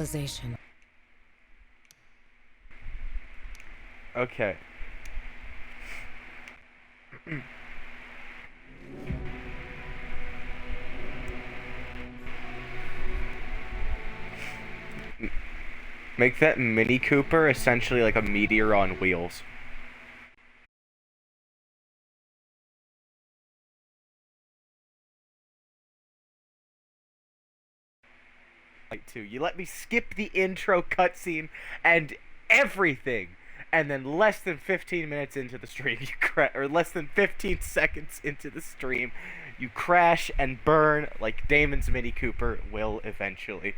Civilization. Okay. Make that Mini Cooper essentially like a meteor on wheels. Like, too. You let me skip the intro cutscene and everything, and then less than 15 minutes into the stream, or less than 15 seconds into the stream, you crash and burn like Damon's Mini Cooper will eventually.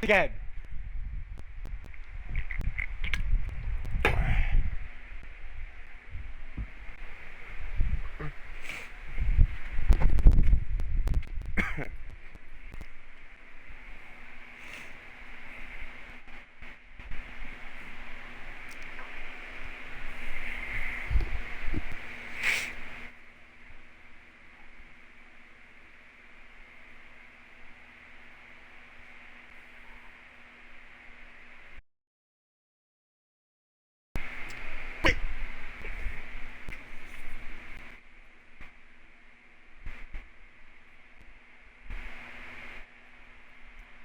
Again.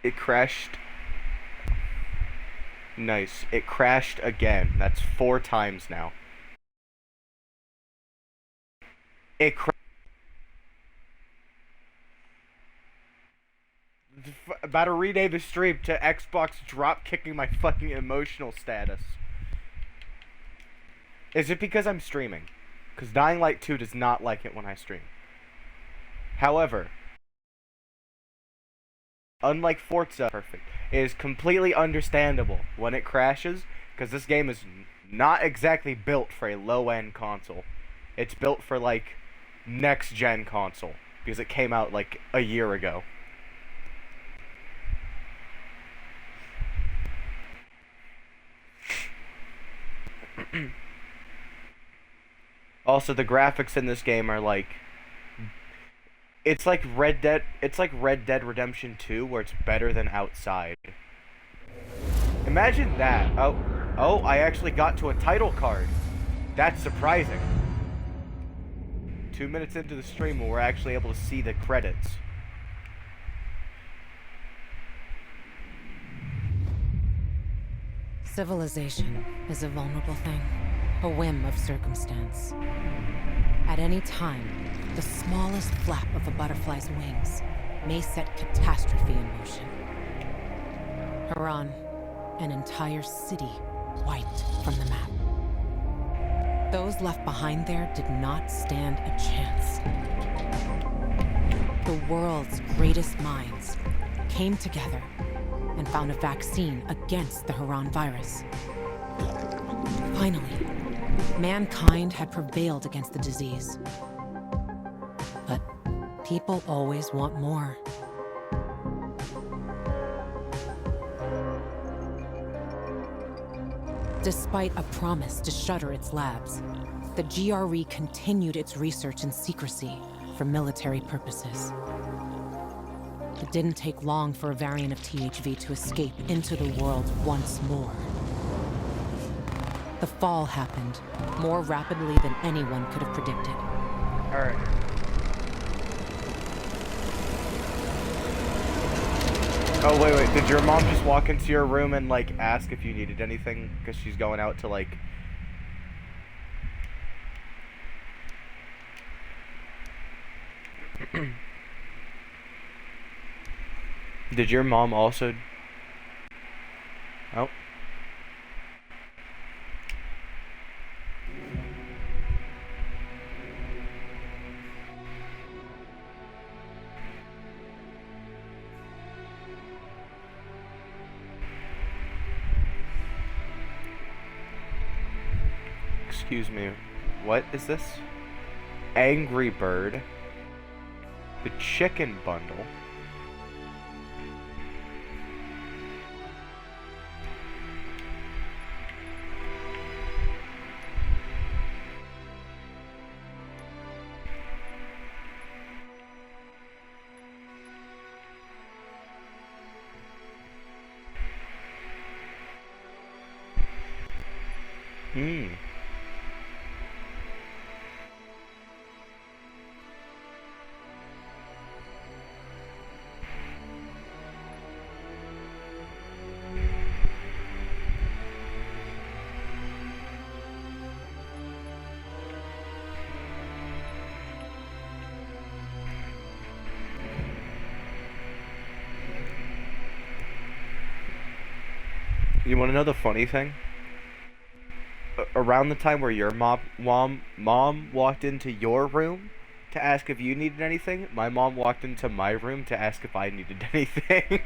It crashed. Nice. It crashed again. That's 4 times now. It crashed. About to rename the stream to Xbox Dropkicking my fucking emotional status. Is it because I'm streaming? Because Dying Light 2 does not like it when I stream. However, unlike Forza, perfect, it is completely understandable when it crashes, because this game is not exactly built for a low-end console. It's built for, like, next-gen console, because it came out, like, a year ago. Also, the graphics in this game are, like, it's like Red Dead Redemption 2, where it's better than Outside. Imagine that. Oh, I actually got to a title card. That's surprising. 2 minutes into the stream, we're actually able to see the credits. Civilization is a vulnerable thing, a whim of circumstance. At any time, the smallest flap of a butterfly's wings may set catastrophe in motion. Haran, an entire city wiped from the map. Those left behind there did not stand a chance. The world's greatest minds came together and found a vaccine against the Haran virus. Finally, mankind had prevailed against the disease. But people always want more. Despite a promise to shutter its labs, the GRE continued its research in secrecy for military purposes. It didn't take long for a variant of THV to escape into the world once more. The fall happened more rapidly than anyone could have predicted. Alright. Oh, wait. Did your mom just walk into your room and, like, ask if you needed anything? Because she's going out to, like... Did your mom also... Oh. Excuse me. What is this? Angry Bird. The chicken bundle. Hmm. You want to know the funny thing? Around the time where your mom walked into your room to ask if you needed anything, my mom walked into my room to ask if I needed anything.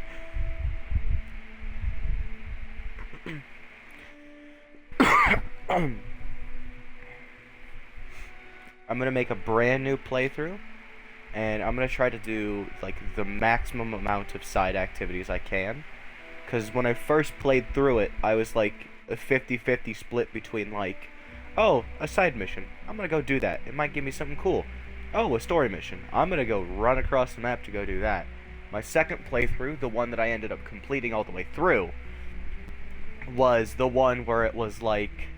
I'm gonna make a brand new playthrough, and I'm gonna try to do like the maximum amount of side activities I can. Because when I first played through it, I was like a 50-50 split between like, oh, a side mission. I'm going to go do that. It might give me something cool. Oh, a story mission. I'm going to go run across the map to go do that. My second playthrough, the one that I ended up completing all the way through, was the one where it was like,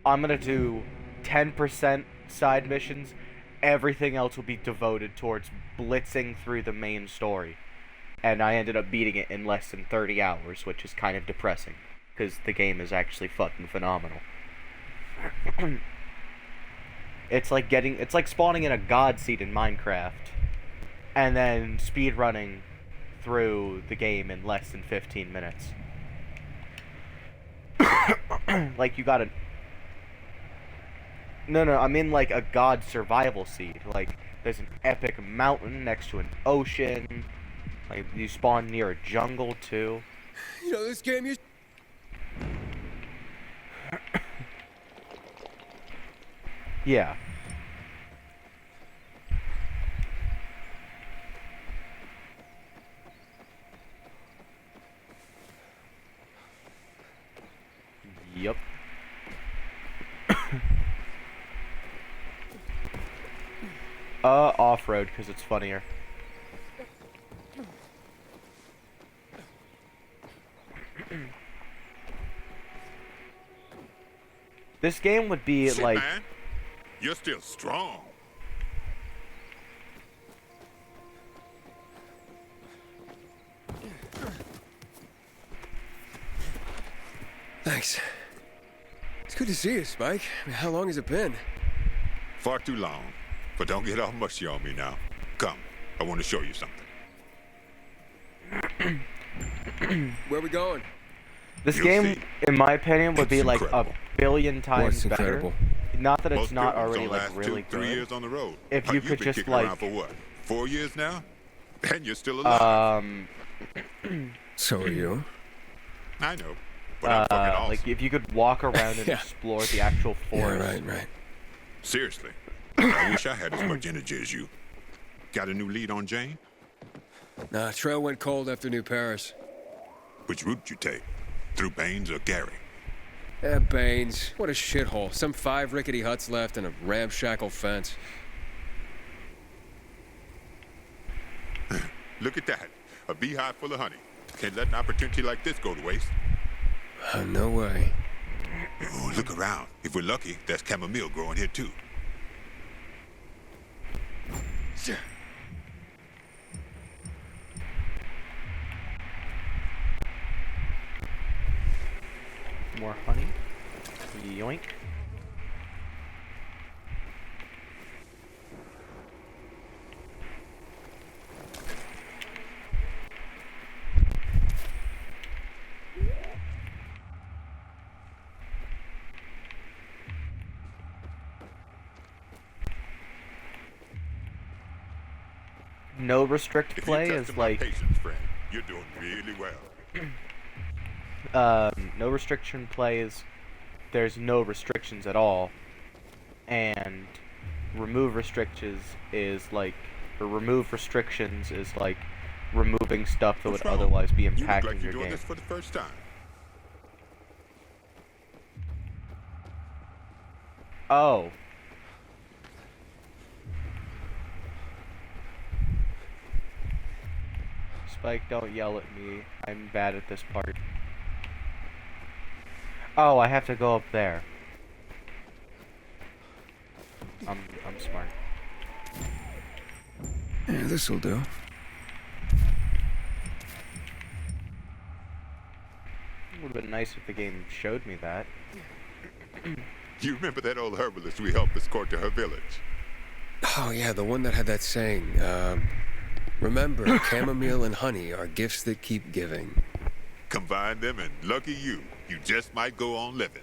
I'm going to do 10% side missions. Everything else will be devoted towards blitzing through the main story. And I ended up beating it in less than 30 hours, which is kind of depressing, because the game is actually fucking phenomenal. It's like spawning in a god seed in Minecraft, and then speedrunning through the game in less than 15 minutes. Like, you gotta... No, I'm in, like, a god survival seed. Like, there's an epic mountain next to an ocean. Like, you spawn near a jungle, too. You know, this game used... Yeah. Yup. Off-road, because it's funnier. This game would be Shit, like... man. You're still strong. Thanks. It's good to see you, Spike. I mean, how long has it been? Far too long. But don't get all mushy on me now. Come, I want to show you something. Where we going? This You'll game, see. in my opinion, would It's be like incredible. a billion times What's better. incredible? Not that it's Most not criminals already don't like last really 2-3 good. years on the road. If How you you've could been just, kicking like- around for what? 4 years now? And you're still alive. So are you? I know. But I'm fucking awesome. Like if you could walk around and Yeah. explore the actual Yeah, forest. right. Seriously. I wish I had as much energy as you. Got a new lead on Jane? Nah, trail went cold after New Paris. Which route you take? Through Baines or Gary? Baines. What a shithole. Some 5 rickety huts left and a ramshackle fence. Look at that. A beehive full of honey. Can't let an opportunity like this go to waste. No way. Oh, look around. If we're lucky, there's chamomile growing here too. More honey. Yoink. No restrict If play you're is testing my like patience, friend, you're doing really well. no restriction plays. There's no restrictions at all, and remove restrictions is like, or remove restrictions is like removing stuff that What's would wrong? otherwise be You look impacting like you're your doing game. this for the first time. Oh. Spike, don't yell at me. I'm bad at this part. Oh, I have to go up there. I'm smart. Yeah, this'll do. Would have been nice if the game showed me that. You remember that old herbalist we helped escort to her village? Oh, yeah, the one that had that saying, remember, chamomile and honey are gifts that keep giving. Combine them and lucky you just might go on living.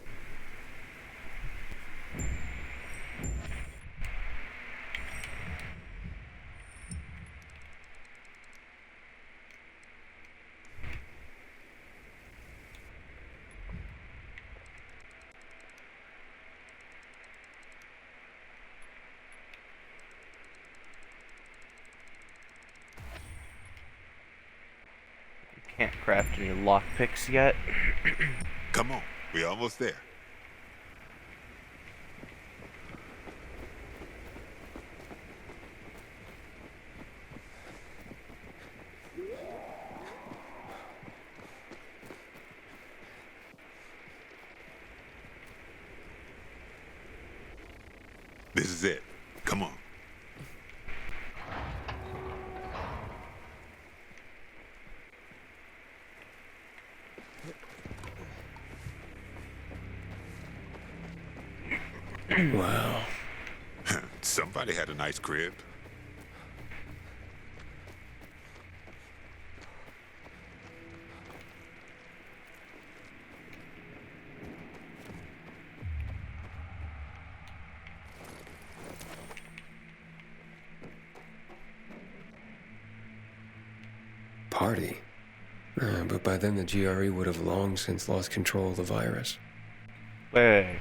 Can't craft any lockpicks yet. Come on, we're almost there. This is it. Come on. Wow. Somebody had a nice crib. Party. But by then the GRE would have long since lost control of the virus. Wait.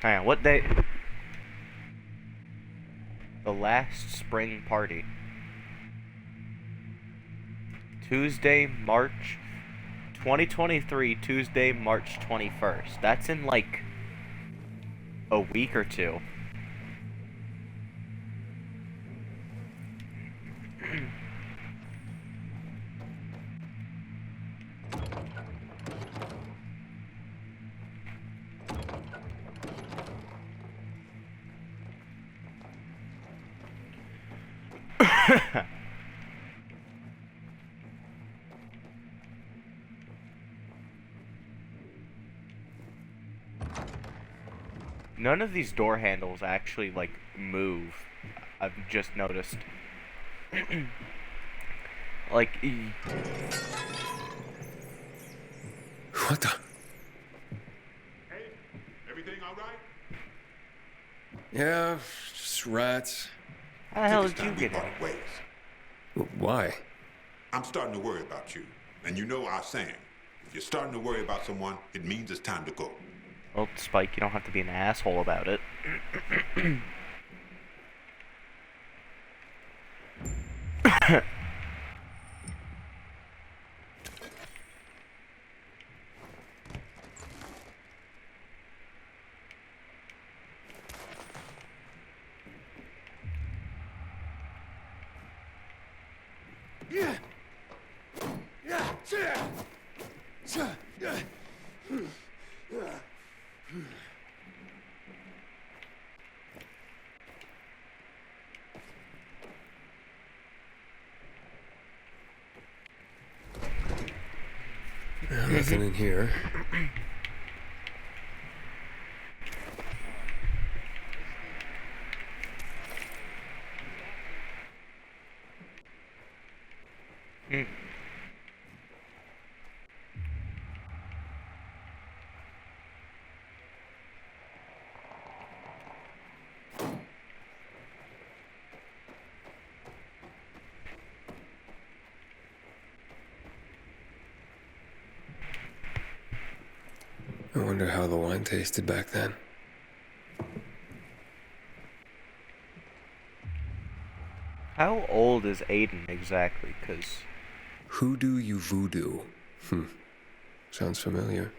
Hang on, what day? The last spring party. Tuesday, March 2023, Tuesday, March 21st. That's in like a week or two. None of these door handles actually, like, move. I've just noticed. Like, What the? Hey, everything all right? Yeah, just rats. how the hell Think did it's you time we get in? part ways. Why? I'm starting to worry about you. And you know our saying. If you're starting to worry about someone, it means it's time to go. Well, Spike, you don't have to be an asshole about it. Nothing in here. Mm. I wonder how the wine tasted back then. How old is Aiden exactly? Because Hoodoo you voodoo. Sounds familiar.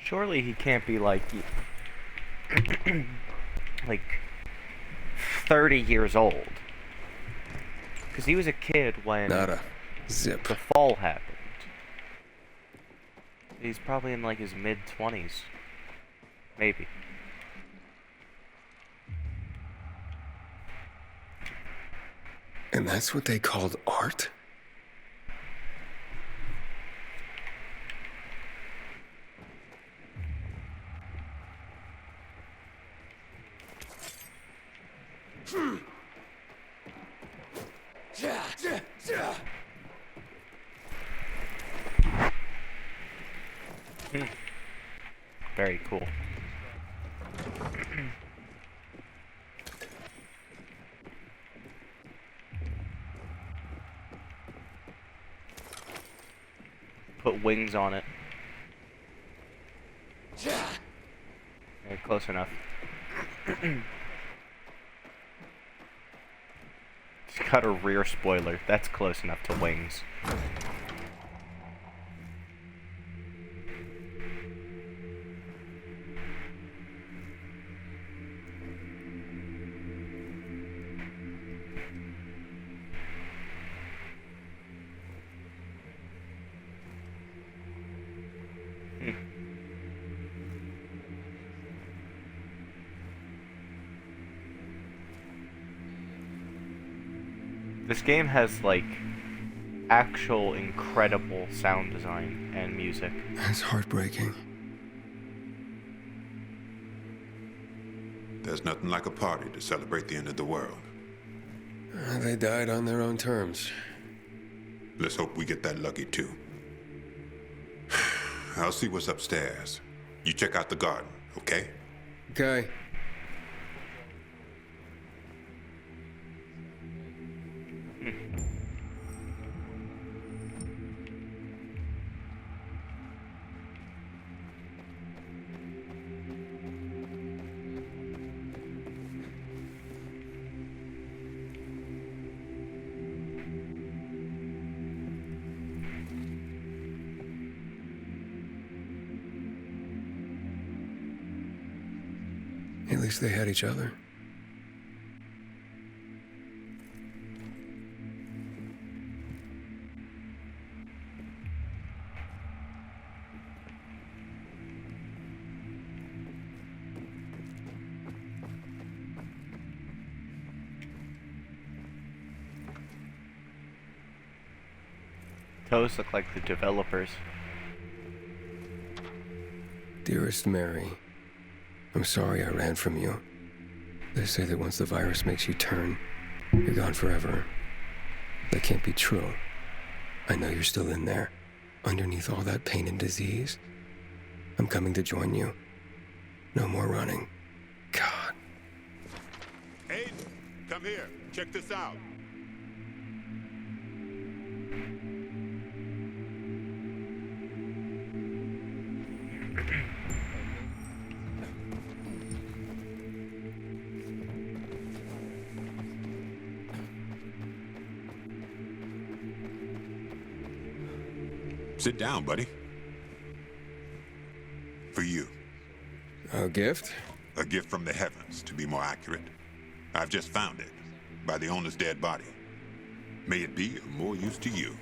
surely he can't be like, like 30 years old. Because he was a kid when Nada. Zip. the fall happened. He's probably in like his mid-20s. Maybe. And that's what they called art? Very cool. Put wings on it. Yeah, close enough. Just got a rear spoiler. That's close enough to wings. This game has, like, actual incredible sound design and music. That's heartbreaking. There's nothing like a party to celebrate the end of the world. They died on their own terms. Let's hope we get that lucky, too. I'll see what's upstairs. You check out the garden, okay? Okay. At least they had each other. Those look like the developers. Dearest Mary, I'm sorry I ran from you. They say that once the virus makes you turn, you're gone forever. That can't be true. I know you're still in there, underneath all that pain and disease. I'm coming to join you. No more running. God. Aiden, come here. Check this out. Sit down, buddy. For you. A gift? A gift from the heavens, to be more accurate. I've just found it, by the owner's dead body. May it be of more use to you.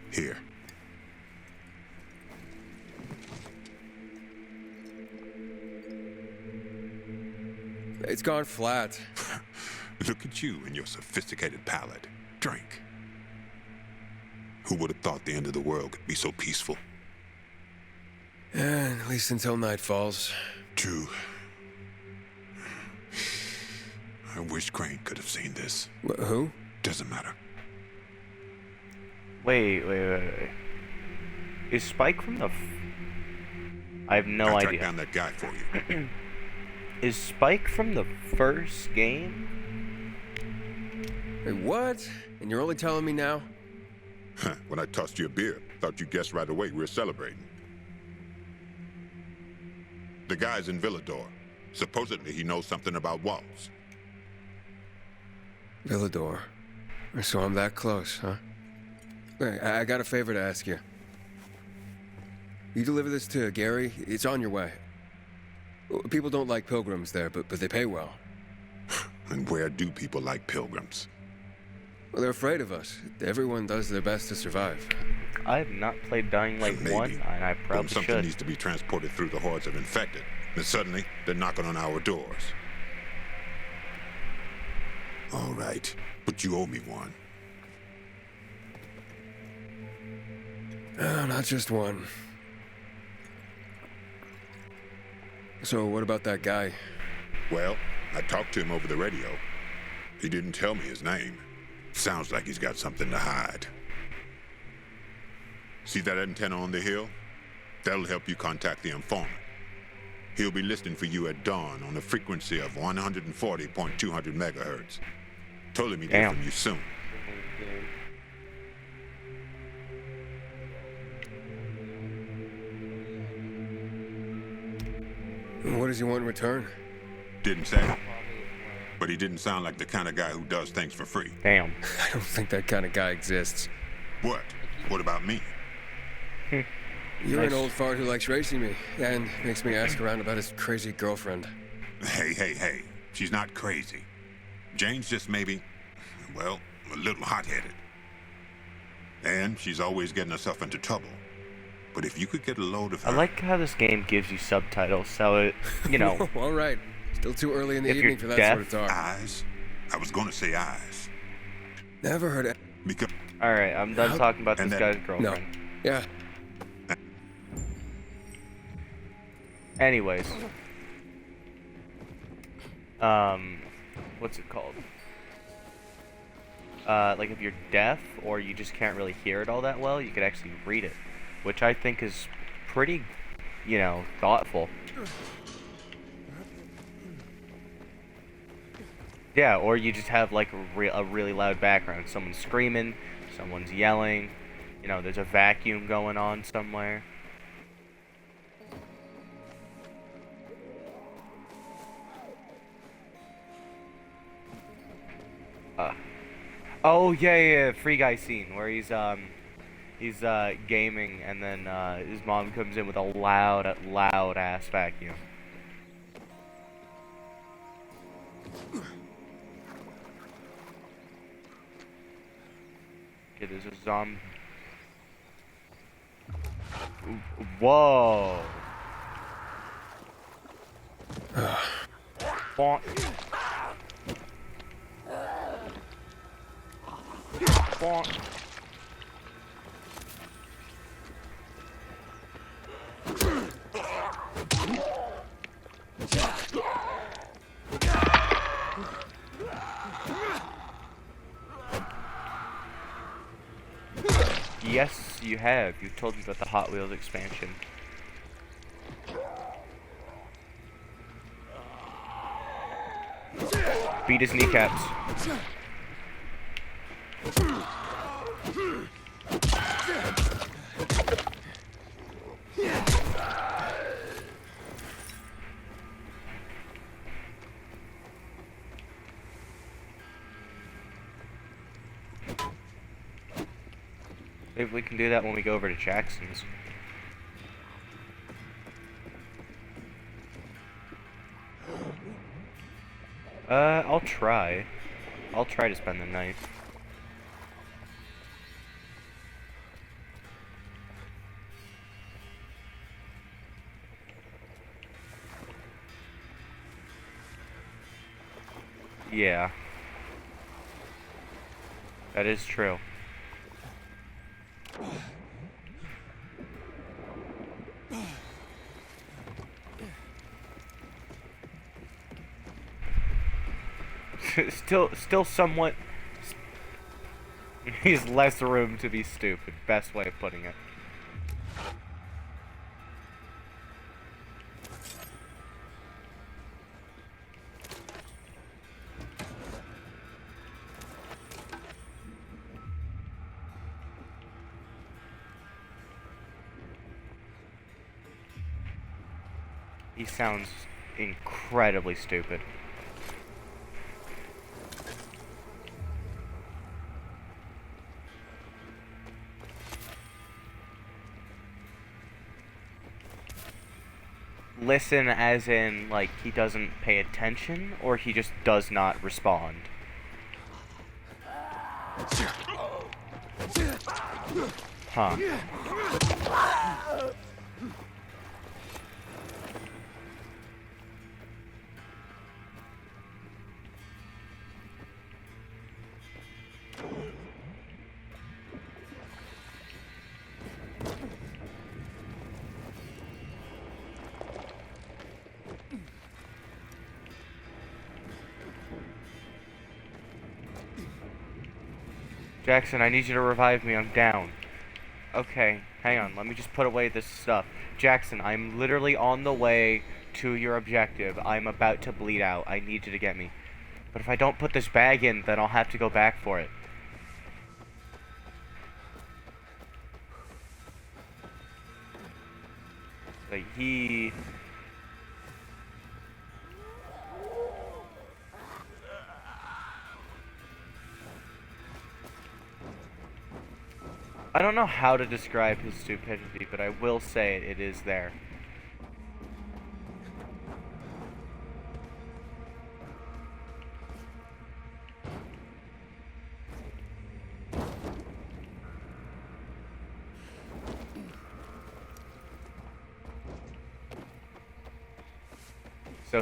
Here. It's gone flat. Look at you and your sophisticated palate. Drink. Who would have thought the end of the world could be so peaceful? And at least until night falls. True. I wish Crane could have seen this. Who? Doesn't matter. Wait. Is Spike from the... I have no I idea. tracked down that guy for you. Is Spike from the first game? Hey, what? And you're only telling me now? When I tossed you a beer, thought you guessed right away we were celebrating. The guy's in Villador. Supposedly he knows something about walls. Villador. So I'm that close, huh? Hey, I got a favor to ask you. You deliver this to Gary, it's on your way. People don't like pilgrims there, but they pay well. And where do people like pilgrims? Well, they're afraid of us. Everyone does their best to survive. I have not played Dying Light Maybe. 1, and I Boom, probably something should. needs to be transported through the hordes of infected. And suddenly, they're knocking on our doors. All right, but you owe me one. Not just one. So, what about that guy? Well, I talked to him over the radio. He didn't tell me his name. Sounds like he's got something to hide. See that antenna on the hill? That'll help you contact the informant. He'll be listening for you at dawn on a frequency of 140.200 megahertz. Told him he'd hear Damn. from you soon. What does he want in return? Didn't say. But he didn't sound like the kind of guy who does things for free. Damn. I don't think that kind of guy exists. What? What about me? You're Nice. an old fart who likes racing me, and makes me ask around about his crazy girlfriend. Hey. She's not crazy. Jane's just maybe, well, a little hot-headed. And she's always getting herself into trouble. But if you could get a load of her... I like how this game gives you subtitles, so it, you know, All right. Still too early in the If evening you're for that deaf- sort of talk. Eyes? I was gonna say eyes. Never heard it. Because... alright, I'm done Nope. talking about And this then- guy's girlfriend. Yeah. Anyways. What's it called? Like if you're deaf or you just can't really hear it all that well, you could actually read it, which I think is pretty, you know, thoughtful. Yeah, or you just have like a really loud background. Someone's screaming, someone's yelling, you know, there's a vacuum going on somewhere. Oh yeah, Free Guy scene where he's gaming and then his mom comes in with a loud ass vacuum. Okay, there's a zombie. Whoa. Bonk. Bonk. Yes, you have. You told me about the Hot Wheels expansion. Beat his kneecaps. Maybe we can do that when we go over to Jackson's. I'll try. I'll try to spend the night. Yeah. That is true. Still somewhat. He's less room to be stupid. Best way of putting it. He sounds incredibly stupid. Listen as in, like, he doesn't pay attention, or he just does not respond? Huh. Jackson, I need you to revive me. I'm down. Okay, hang on. Let me just put away this stuff. Jackson, I'm literally on the way to your objective. I'm about to bleed out. I need you to get me. But if I don't put this bag in, then I'll have to go back for it. Like, he... I don't know how to describe his stupidity, but I will say it is there. So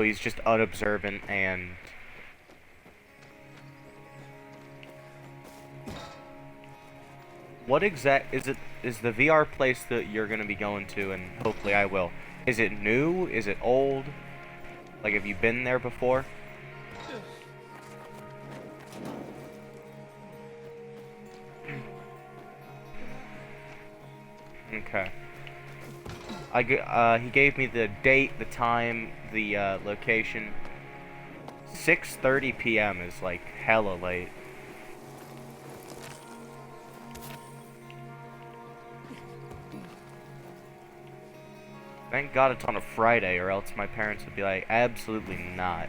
he's just unobservant and what exact is it? Is the VR place that you're gonna be going to, and hopefully I will? Is it new? Is it old? Like, have you been there before? Okay. He gave me the date, the time, the location. 6:30 p.m. is like hella late. Thank God it's on a Friday, or else my parents would be like, absolutely not.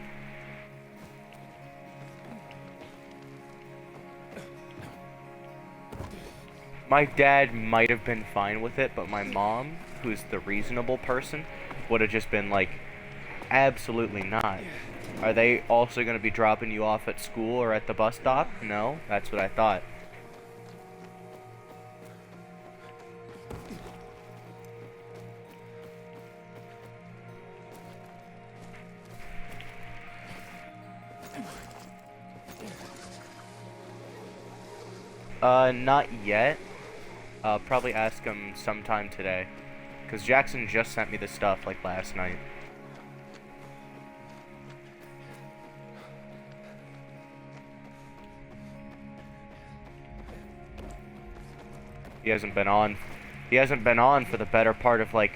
My dad might have been fine with it, but my mom, who's the reasonable person, would have just been like, absolutely not. Are they also going to be dropping you off at school or at the bus stop? No, that's what I thought. Not yet. Probably ask him sometime today. Because Jackson just sent me the stuff, like, last night. He hasn't been on for the better part of, like...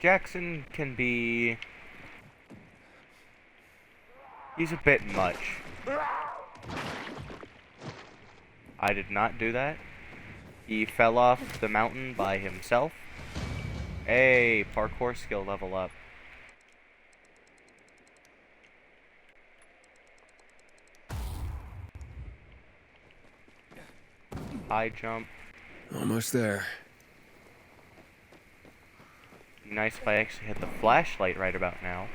Jackson can be... He's a bit much. I did not do that. He fell off the mountain by himself. Hey, parkour skill level up. High jump. Almost there. Nice if I actually hit the flashlight right about now.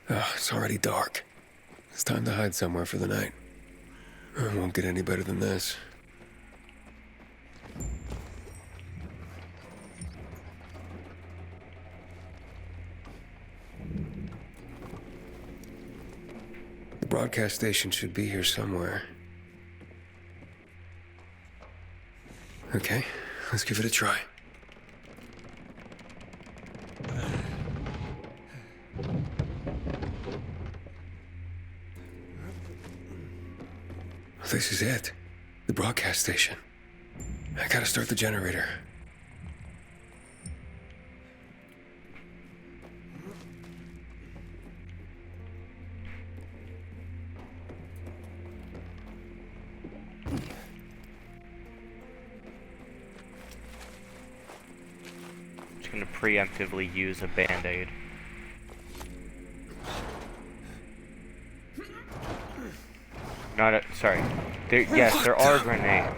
Oh, it's already dark. It's time to hide somewhere for the night. It won't get any better than this. The broadcast station should be here somewhere. Okay, let's give it a try. This is it. The broadcast station. I gotta start the generator. Just gonna preemptively use a band-aid. Sorry. Yes, there are grenades.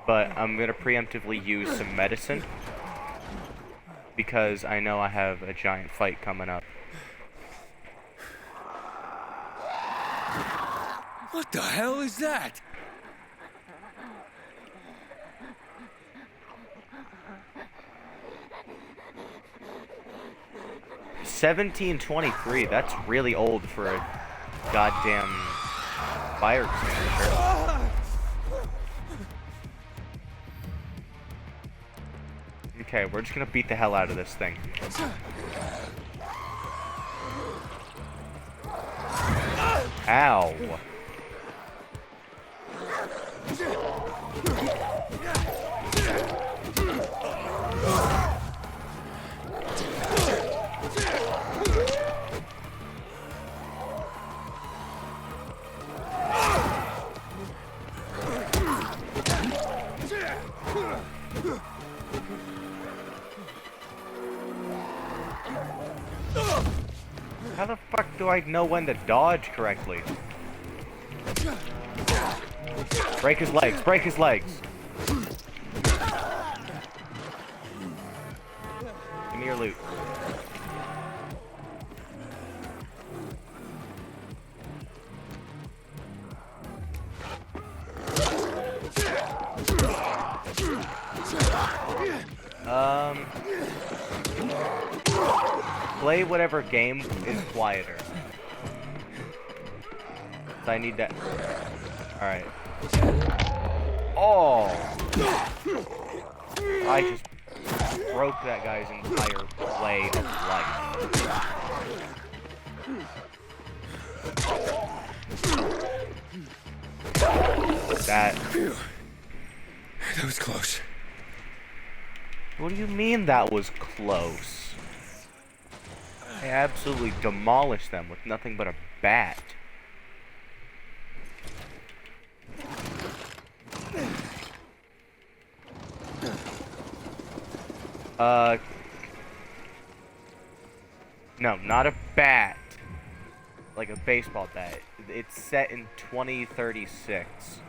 But I'm gonna preemptively use some medicine. Because I know I have a giant fight coming up. What the hell is that? $17.23. That's really old for a goddamn fire extinguisher. Okay, we're just gonna beat the hell out of this thing. Ow. How the fuck do I know when to dodge correctly? Break his legs, break his legs. Give me your loot. Play whatever game is quieter. So I need that. Alright. Oh! I just broke that guy's entire way of life. That was close. What do you mean that was close? I absolutely demolished them with nothing but a bat. No, not a bat. Like a baseball bat. It's set in 2036.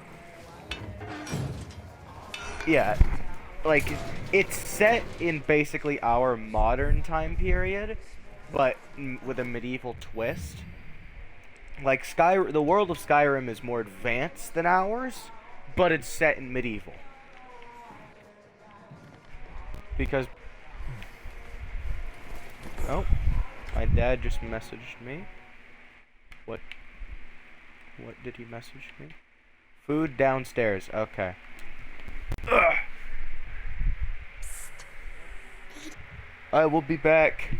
Yeah, like, it's set in basically our modern time period, but with a medieval twist. Like, the world of Skyrim is more advanced than ours, but it's set in medieval. Because... Oh, my dad just messaged me. What did he message me? Food downstairs, okay. Ugh. I will be back.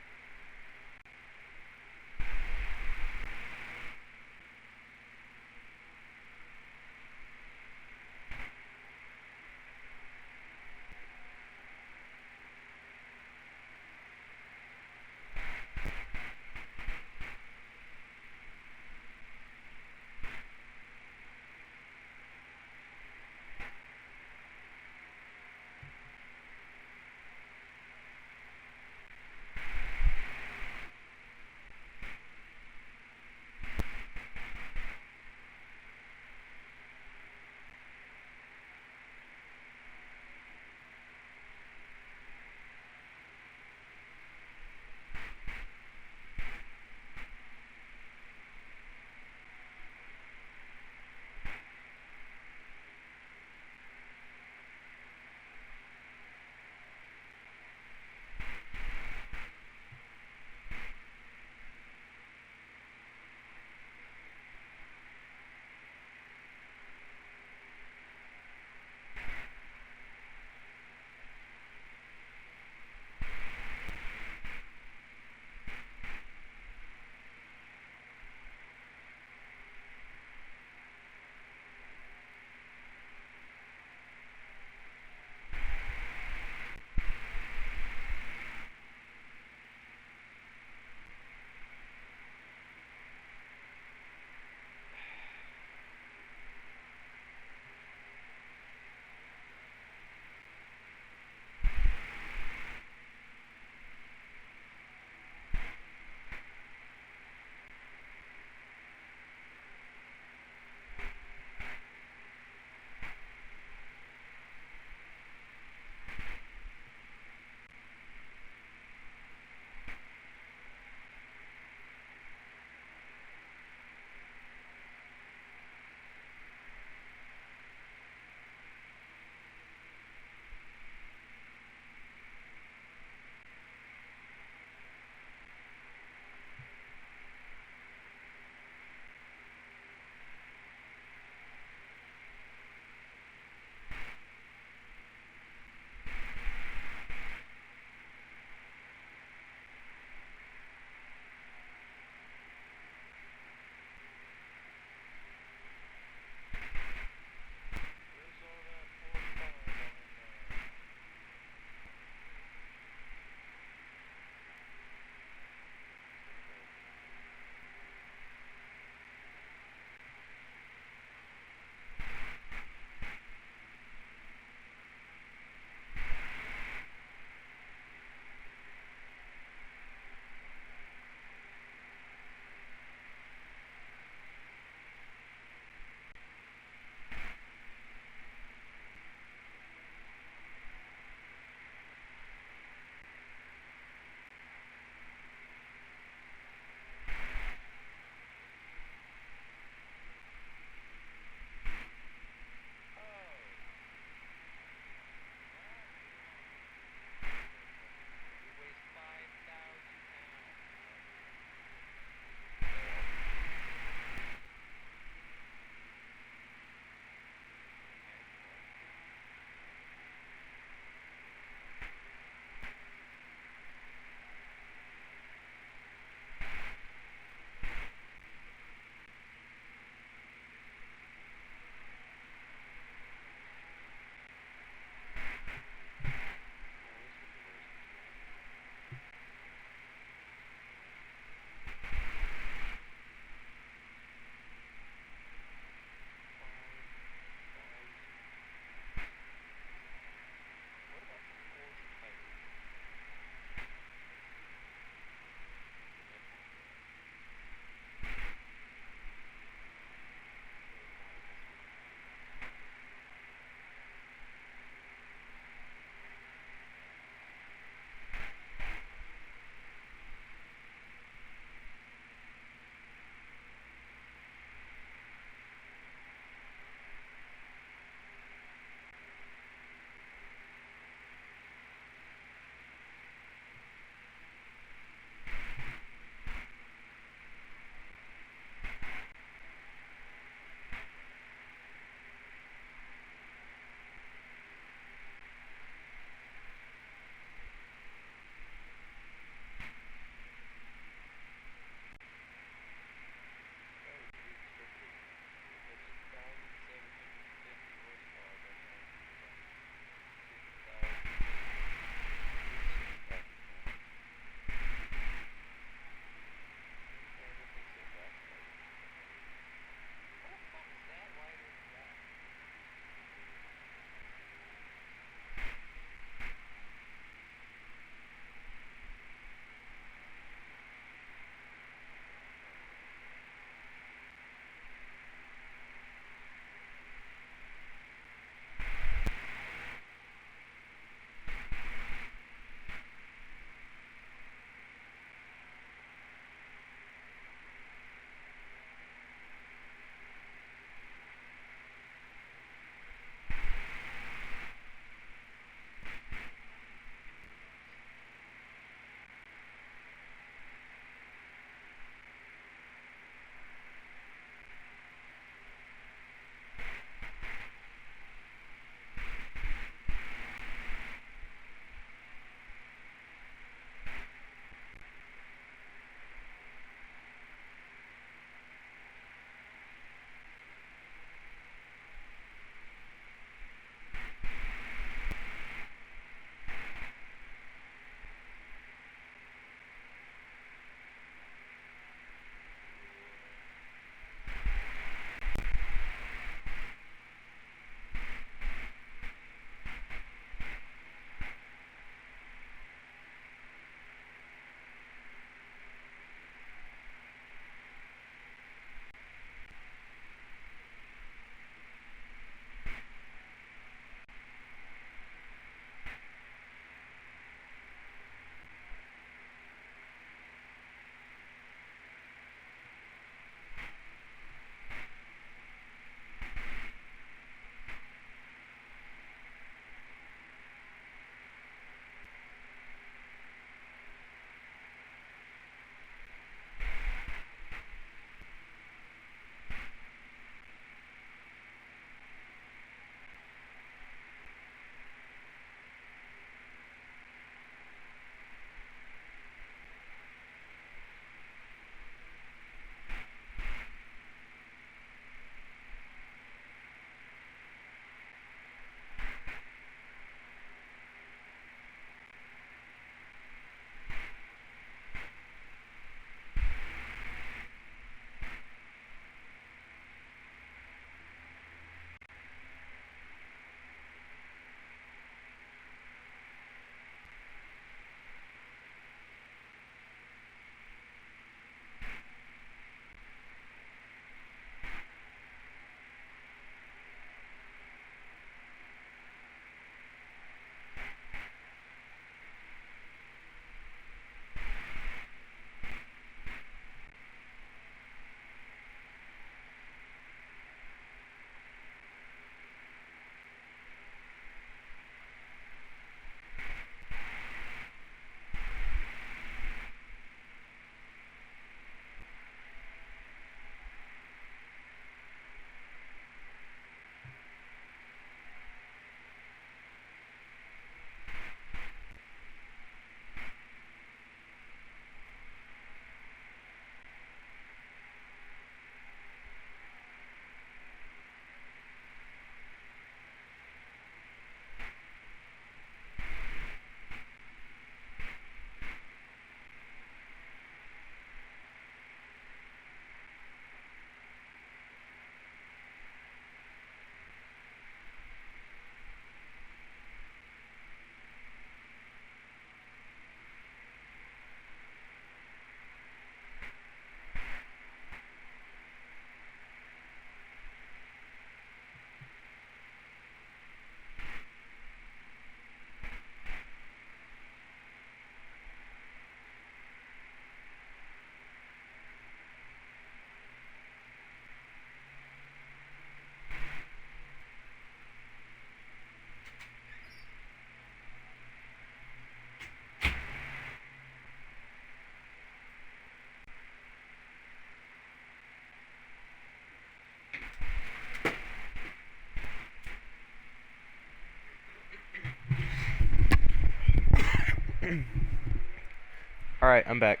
Alright, I'm back.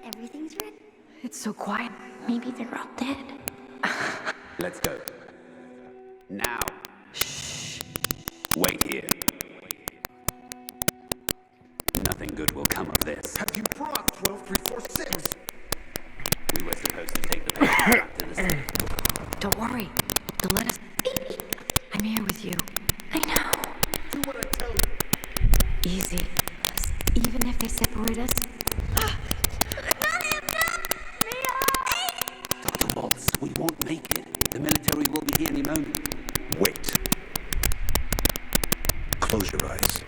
Everything's ready. It's so quiet. Maybe they're all dead. Let's go. Now. Shh. Wait here. Nothing good will come of this. Have you brought 12346? We were supposed to take the patient back to the city. Don't worry. They'll let us. I'm here with you. I know. Do what I tell you. Easy. Even if they separate us. Dr. Waltz, we won't make it. The military will be here any moment. Wait. Close your eyes.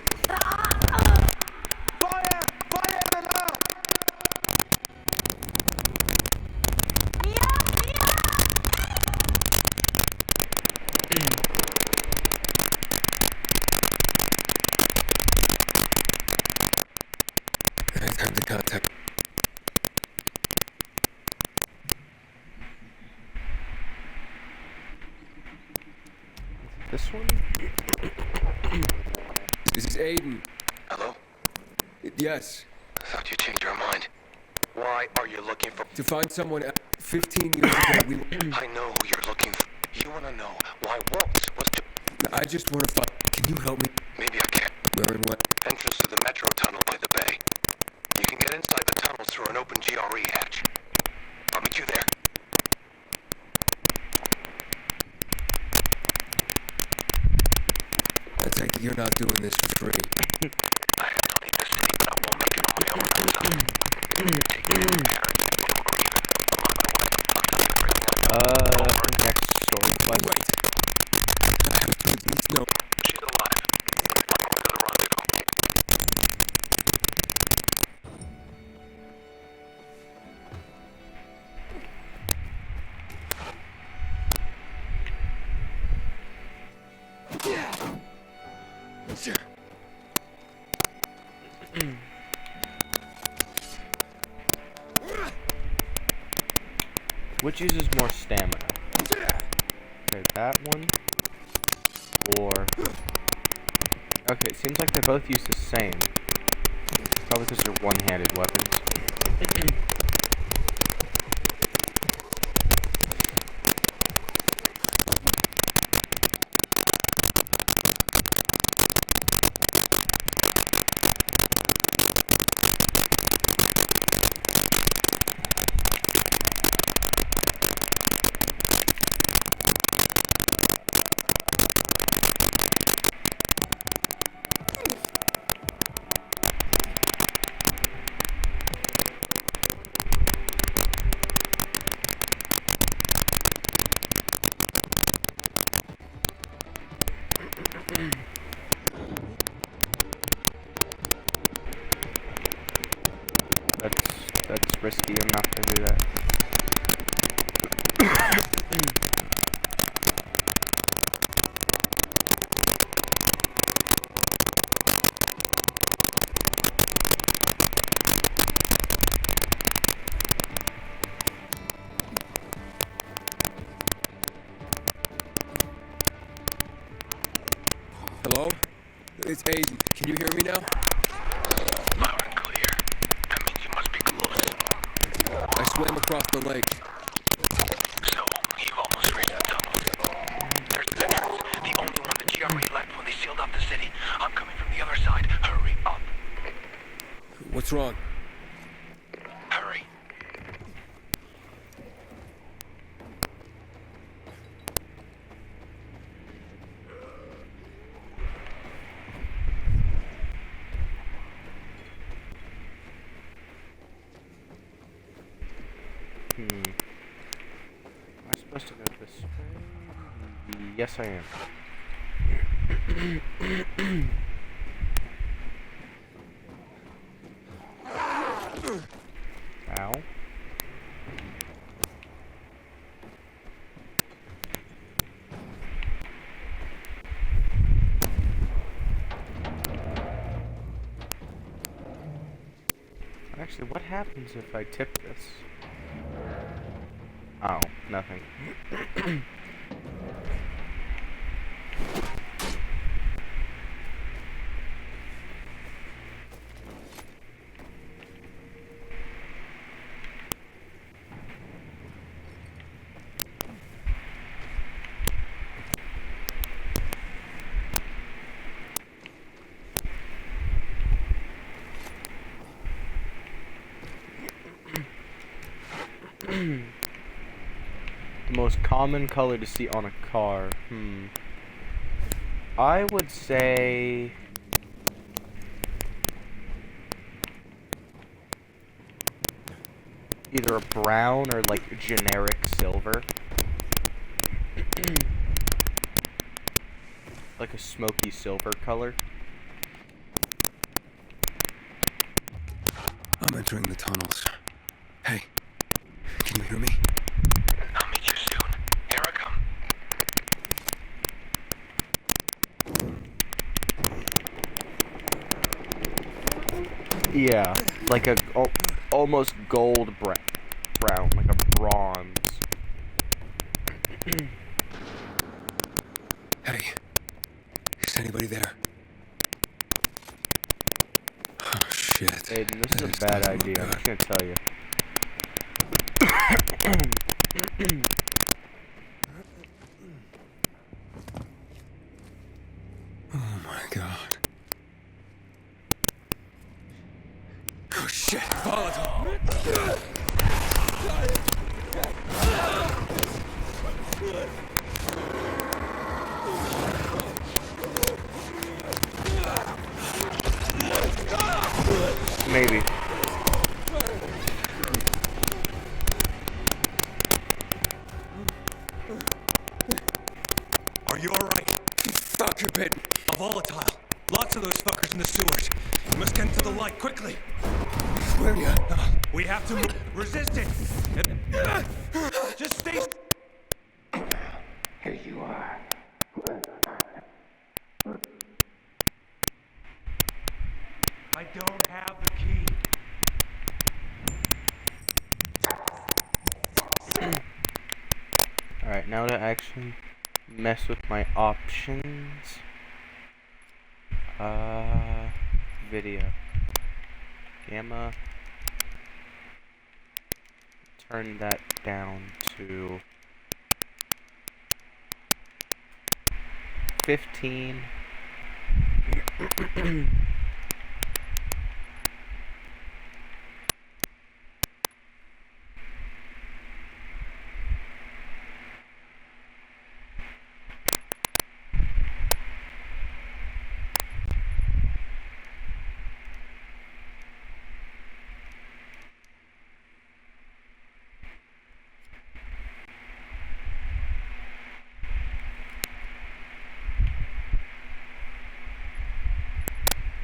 Time to contact. This one? This is Aiden. Hello? Yes. I thought you changed your mind. Why are you looking for... To find someone 15 years ago, we... I know who you're looking for. You want to know why Waltz was... I just want to find... Can you help me? Maybe I can. Where and what? Entrance to the metro tunnel by the bay. You can get inside the tunnels through an open GRE hatch. I'll meet you there. I take it you're not doing this for free. I have to leave the city, but I won't make it on my own myself. Take care of your parents, or even I'm on my way. I'll tell you everything I know. Next story quest. Wait. I have to at least know. She's alive. I'm going to the rendezvous. Which uses more stamina? Okay, that one. Or... Okay, it seems like they both use the same. Probably because they're one-handed weapons. That's risky. I'm not gonna do that. Hello? It's Aiden. Can you hear me now? Loud and clear. That means you must be close. I swam across the lake. So, you've almost reached the tunnel. There's the entrance. The only one the GRE left when they sealed off the city. I'm coming from the other side. Hurry up. What's wrong? Hurry. Am I supposed to go this way? Yes, I am. Ow. Actually, what happens if I tip this? Oh, nothing. The most common color to see on a car. I would say either a brown or like generic silver. Like a smoky silver color. I'm entering the tunnels. Hey, can you hear me? I'll meet you soon. Here I come. Yeah, like a almost gold brown, like a bronze. Hey, is anybody there? Oh shit. Aiden, this is That a bad oh my idea. I'm God. just gonna tell you. Oh my God. Oh shit, volatile. Maybe. Are you alright? Fuck, you're bitten. A volatile. Lots of those fuckers in the sewers. You must get to the light quickly. Where you? We have to move. Resist it. Just stay. Here you are. I don't have the key. Alright, now to actually mess with my options. Video. Gamma. Turn that down to 15.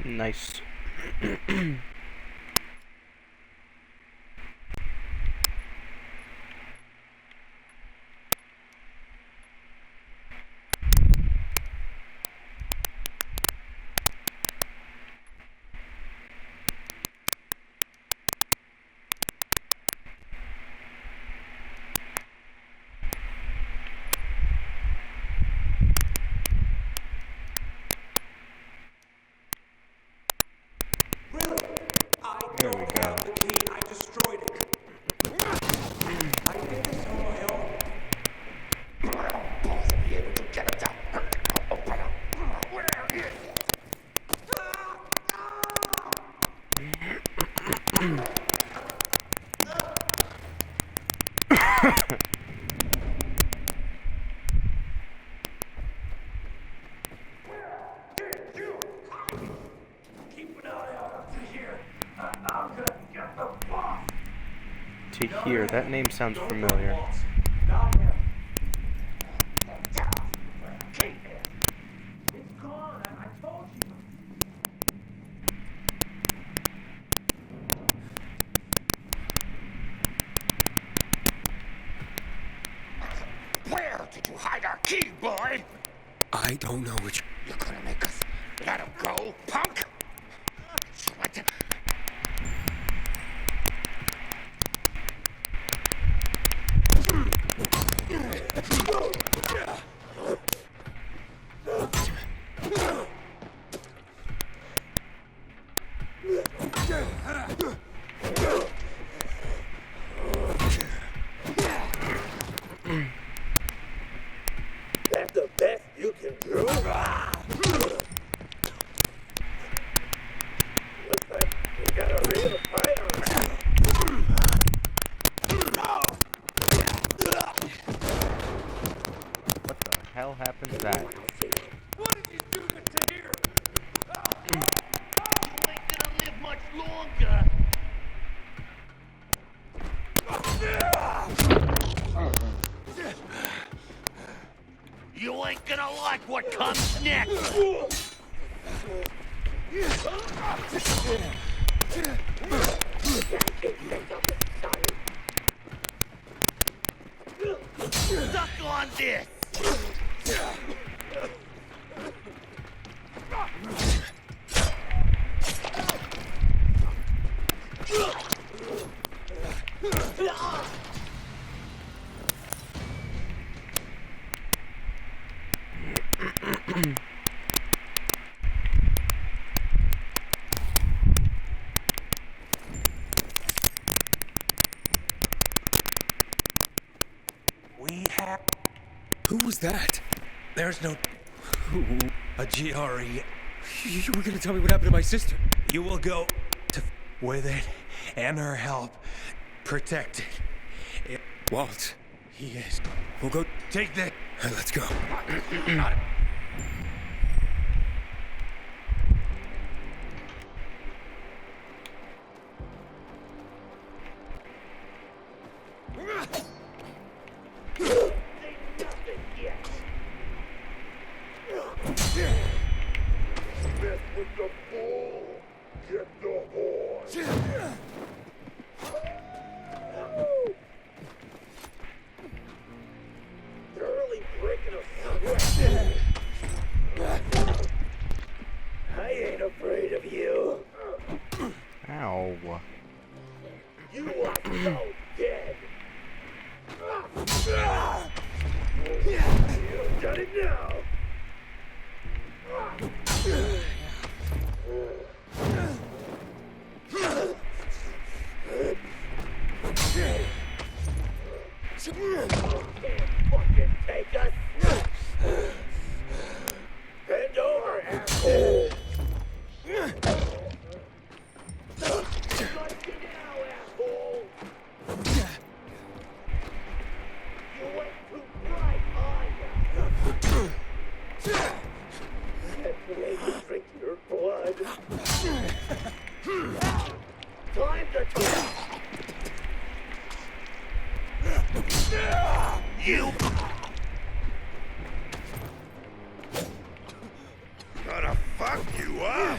Nice. Really? I There we don't go. have the key. I destroyed it. I did this on my own. Both of you to get it out. Open up. Where is it? Keep an eye out to here. I'm gonna get the boss. To hear, that name sounds familiar. Not him. Keep it. It's gone. I told you. Where did you hide our key, boy? I don't know which. You're gonna make us let him go, punk? What? hell happened to that? What did you do to Tahir? You ain't gonna live much longer. You ain't gonna like what comes next. Suck on this. We have... Who was that? There's no... A GRE. You were gonna tell me what happened to my sister. You will go to with it and her help. Protect it. Walt, He is. we'll go. Take that. Let's go. Early breaking a sweat. I ain't afraid of you. Ow. You are so dead. You've done it now. Can't fucking take us. Bend over, asshole. Like you now, asshole. You went too bright, are ya? That's the way you drink your blood. Time to kill. You Gonna fuck you up.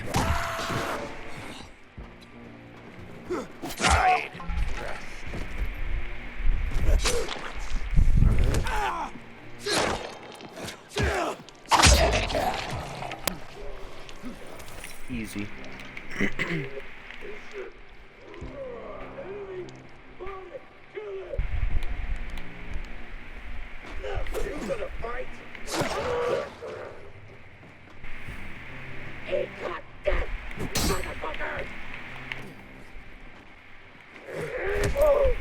died. Easy. You gonna fight? Hey, got that, motherfucker! Oh.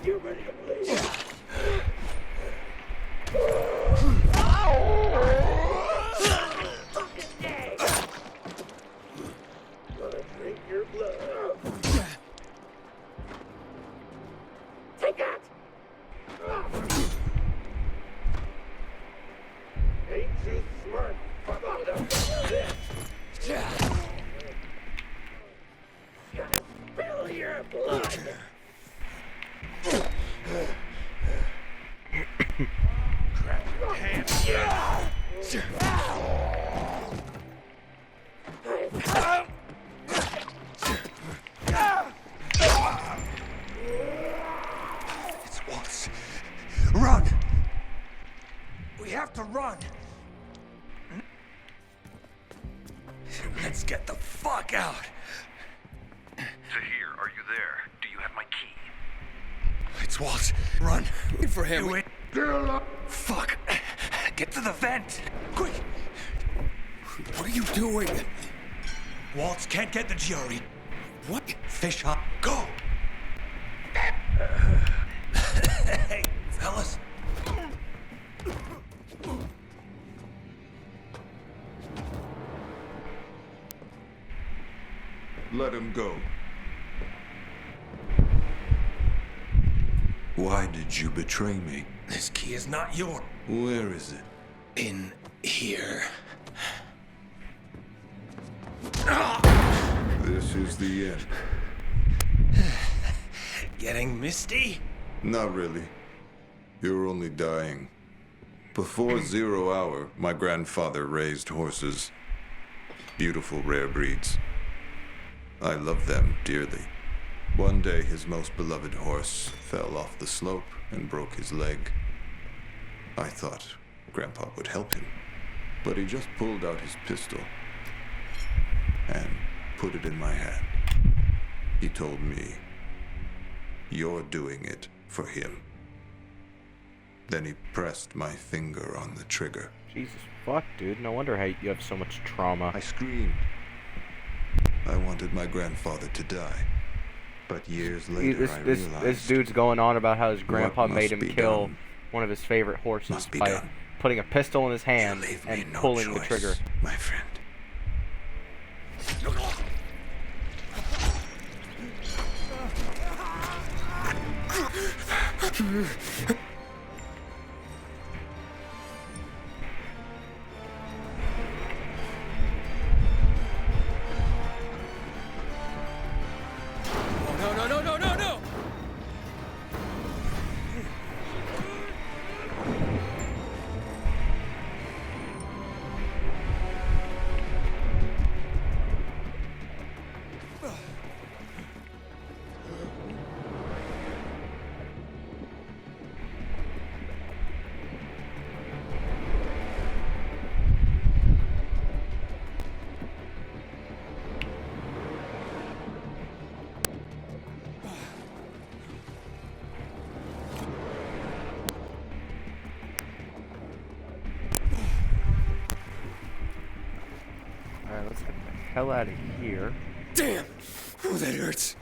You ready to bleed? Fucking day! Gonna drink your blood. Take that! Ain't you smart? Fuck out of this! Gonna spill your blood! Grab your hands! Yeah! It's Waltz. Run! We have to run. Let's get the fuck out. Tahir, are you there? Do you have my key? It's Waltz. Run. Wait for him. Do it. Fuck. Get to the vent. Quick. What are you doing? Waltz can't get the GRE. What? Fish up. Go. Hey, fellas. Let him go. Why did you betray me? This key is not yours. Where is it? In here. This is the end. Getting misty? Not really. You're only dying. Before 0 hour, my grandfather raised horses. Beautiful rare breeds. I love them dearly. One day, his most beloved horse fell off the slope and broke his leg. I thought Grandpa would help him, but he just pulled out his pistol and put it in my hand. He told me, "You're doing it for him." Then he pressed my finger on the trigger. Jesus fuck, dude. No wonder how you have so much trauma. I screamed. I wanted my grandfather to die. But years later, I realized... This dude's going on about how his grandpa made him kill done one of his favorite horses must be by done. putting a pistol in his You hand leave me and no pulling the choice, trigger. my friend. No. Alright, let's get the hell out of here. Damn! Oh, that hurts.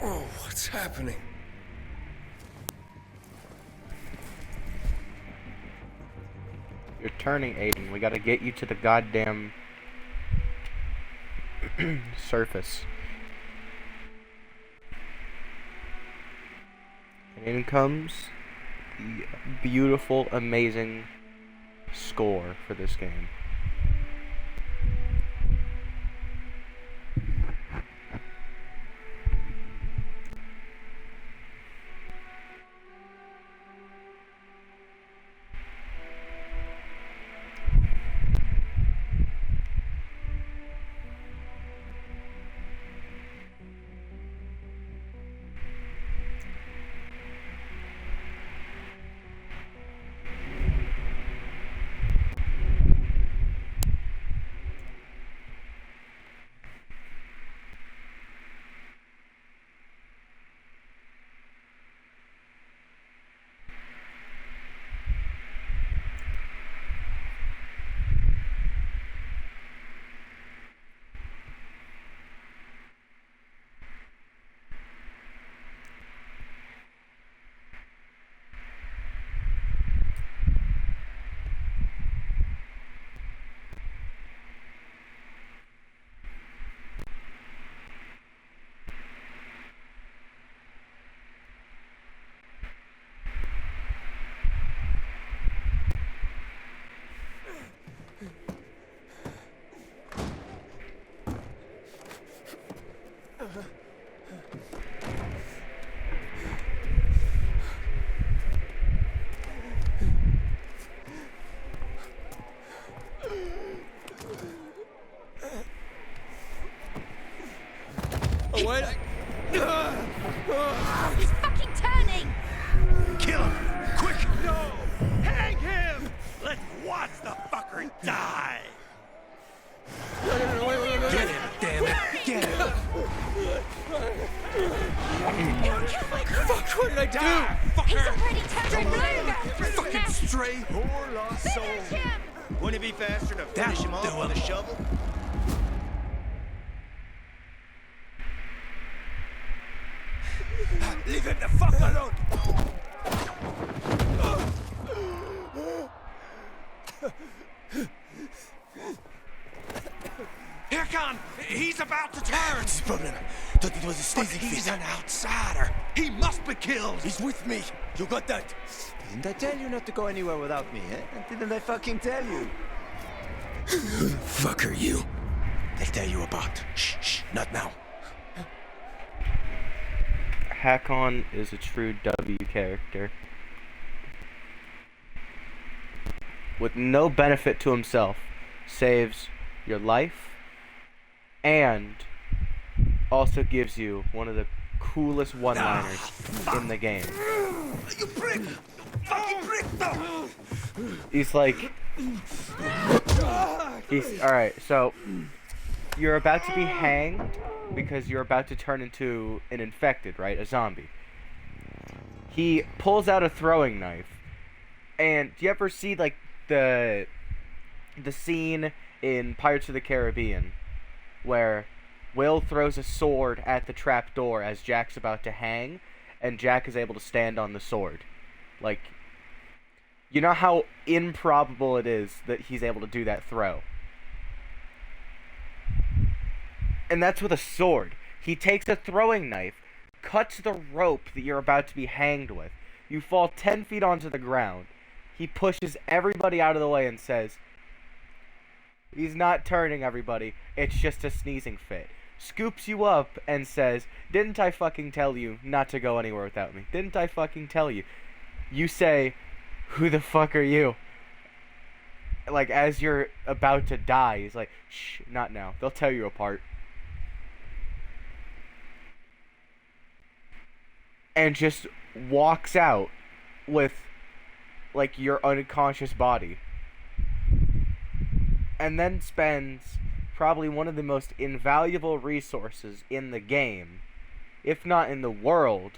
Oh, what's happening? You're turning, Aiden. We gotta get you to the goddamn surface. And in comes the beautiful, amazing score for this game. Oh, wait. He's fucking turning! Kill him! Quick! No! Hang him! Let's watch the fucker die! No, wait. Get him, damn it! Get him! Fuck, what did I do? Fucking stray poor lost soul. Wouldn't it be faster to finish him off with a shovel? Leave him the fuck alone! Here, Con! He's about to turn! What's his problem? Thought it was a sneezing fit. He's an outsider. He must be killed. He's with me. You got that? Didn't I tell you not to go anywhere without me, eh? Didn't I fucking tell you? Who the fuck are you? They'll tell you about. Shh, not now. Hakon is a true W character. With no benefit to himself, saves your life, and also gives you one of the coolest one-liners in the game. You prick! Fucking prick, though! He's like... Alright, so... You're about to be hanged because you're about to turn into an infected, right? A zombie. He pulls out a throwing knife. And do you ever see, like, the scene in Pirates of the Caribbean where Will throws a sword at the trap door as Jack's about to hang, and Jack is able to stand on the sword? Like, you know how improbable it is that he's able to do that throw? And that's with a sword. He takes a throwing knife, cuts the rope that you're about to be hanged with. You fall 10 feet onto the ground. He pushes everybody out of the way and says, "He's not turning, everybody. It's just a sneezing fit." Scoops you up and says, "Didn't I fucking tell you not to go anywhere without me? Didn't I fucking tell you?" You say, "Who the fuck are you?" Like, as you're about to die, he's like, "Shh, not now. They'll tear you apart." And just walks out with, like, your unconscious body. And then spends probably one of the most invaluable resources in the game, if not in the world,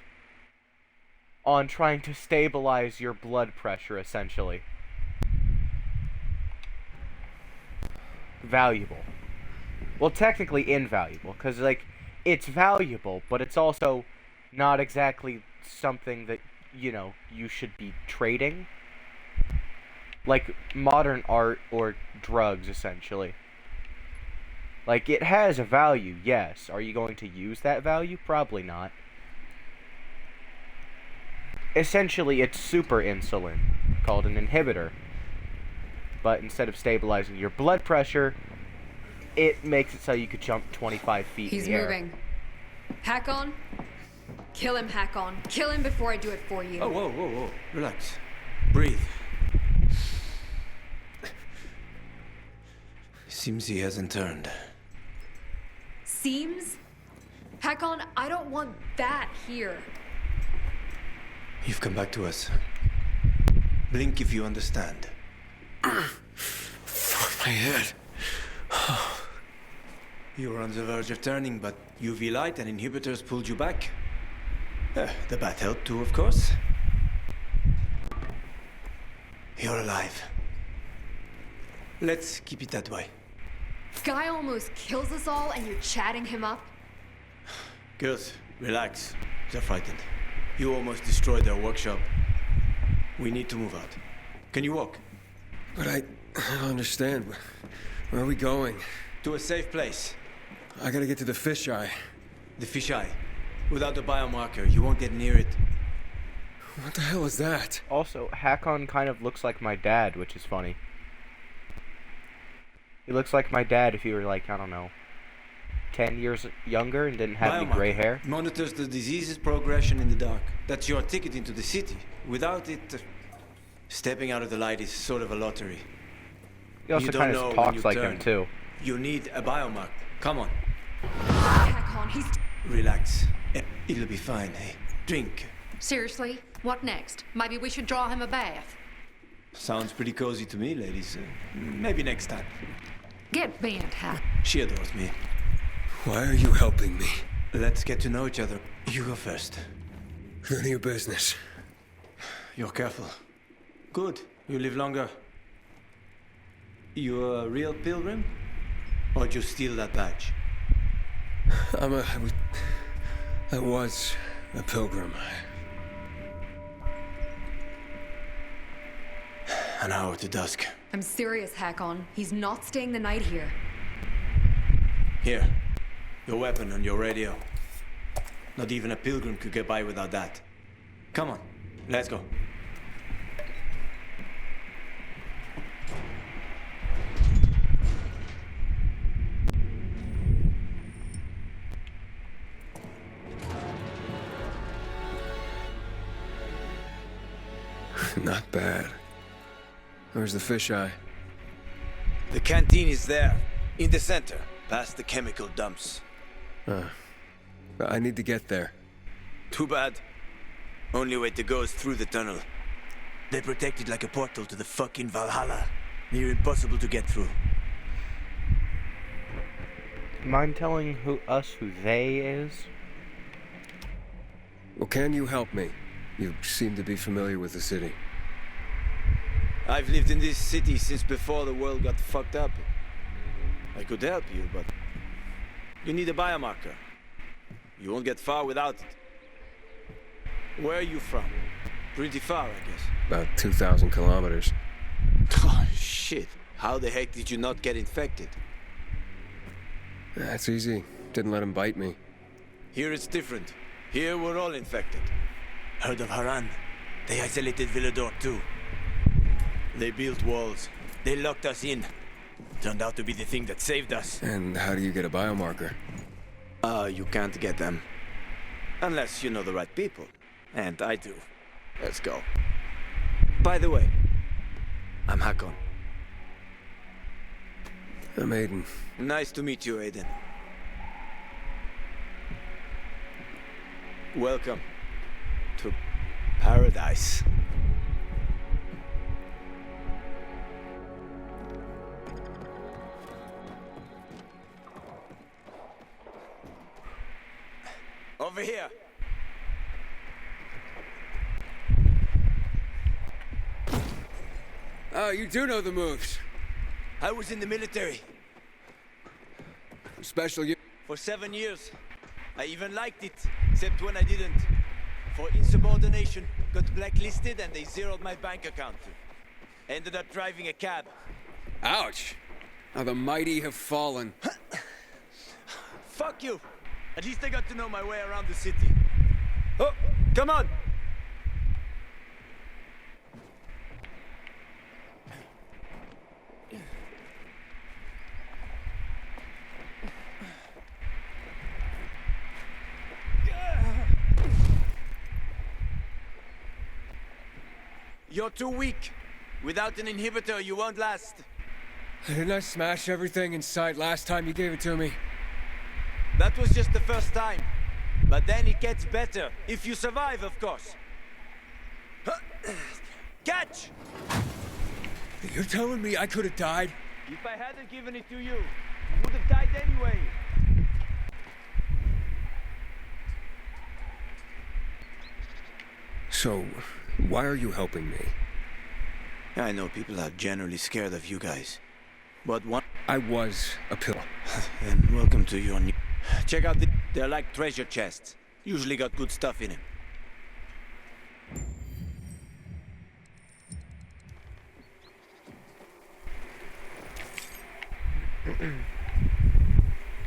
on trying to stabilize your blood pressure, essentially. Valuable. Well, technically invaluable, because, like, it's valuable, but it's also not exactly something that, you know, you should be trading. Like modern art or drugs, essentially. Like, it has a value, yes. Are you going to use that value? Probably not. Essentially, it's super insulin, called an inhibitor. But instead of stabilizing your blood pressure, it makes it so you could jump 25 feet in the air. He's moving. Hakon? Kill him, Hakon. Kill him before I do it for you. Oh, whoa. Relax. Breathe. Seems he hasn't turned. Seems? Hakon, I don't want that here. You've come back to us. Blink if you understand. Fuck my head. You were on the verge of turning, but UV light and inhibitors pulled you back. The bat helped too, of course. You're alive. Let's keep it that way. Guy almost kills us all and you're chatting him up? Good. Relax. They're frightened. You almost destroyed their workshop. We need to move out. Can you walk? But I don't understand. Where are we going? To a safe place. I gotta get to the fisheye. The fisheye. Without the biomarker, you won't get near it. What the hell is that? Also, Hakon kind of looks like my dad, which is funny. He looks like my dad if he were, like, I don't know, 10 years younger and didn't have any gray hair. Monitors the disease's progression in the dark. That's your ticket into the city. Without it, stepping out of the light is sort of a lottery. He also kind of talks like him, too. You need a biomarker. Come on. Hakon, he's... Relax. It'll be fine, hey? Drink. Seriously? What next? Maybe we should draw him a bath. Sounds pretty cozy to me, ladies. Maybe next time. Get bent, Hak. She adores me. Why are you helping me? Let's get to know each other. You go first. None of your business. You're careful. Good. You live longer. You a real pilgrim? Or did you steal that badge? I was a pilgrim. An hour to dusk. I'm serious, Hakon. He's not staying the night here. Here. Your weapon and your radio. Not even a pilgrim could get by without that. Come on, let's go. Not bad. Where's the fisheye? The canteen is there, in the center, past the chemical dumps. I need to get there. Too bad. Only way to go is through the tunnel. They protect it like a portal to the fucking Valhalla. Near impossible to get through. Mind telling who they is? Well, can you help me? You seem to be familiar with the city. I've lived in this city since before the world got fucked up. I could help you, but you need a biomarker. You won't get far without it. Where are you from? Pretty far, I guess. About 2,000 kilometers. Oh, shit. How the heck did you not get infected? That's easy. Didn't let him bite me. Here it's different. Here we're all infected. Heard of Haran? They isolated Villador too. They built walls. They locked us in. Turned out to be the thing that saved us. And how do you get a biomarker? You can't get them. Unless you know the right people. And I do. Let's go. By the way, I'm Hakon. I'm Aiden. Nice to meet you, Aiden. Welcome to paradise. Over here. Oh, you do know the moves. I was in the military. Special you. For 7 years. I even liked it, except when I didn't. For insubordination, got blacklisted and they zeroed my bank account. Ended up driving a cab. Ouch. How the mighty have fallen. Fuck you. At least I got to know my way around the city. Oh, come on. You're too weak. Without an inhibitor, you won't last. Didn't I smash everything in sight last time you gave it to me? That was just the first time. But then it gets better. If you survive, of course. Catch! You're telling me I could have died? If I hadn't given it to you, you would have died anyway. So, why are you helping me? I know people are generally scared of you guys. But one... I was a pill. Then welcome to your new... Check out the... They're like treasure chests. Usually got good stuff in them.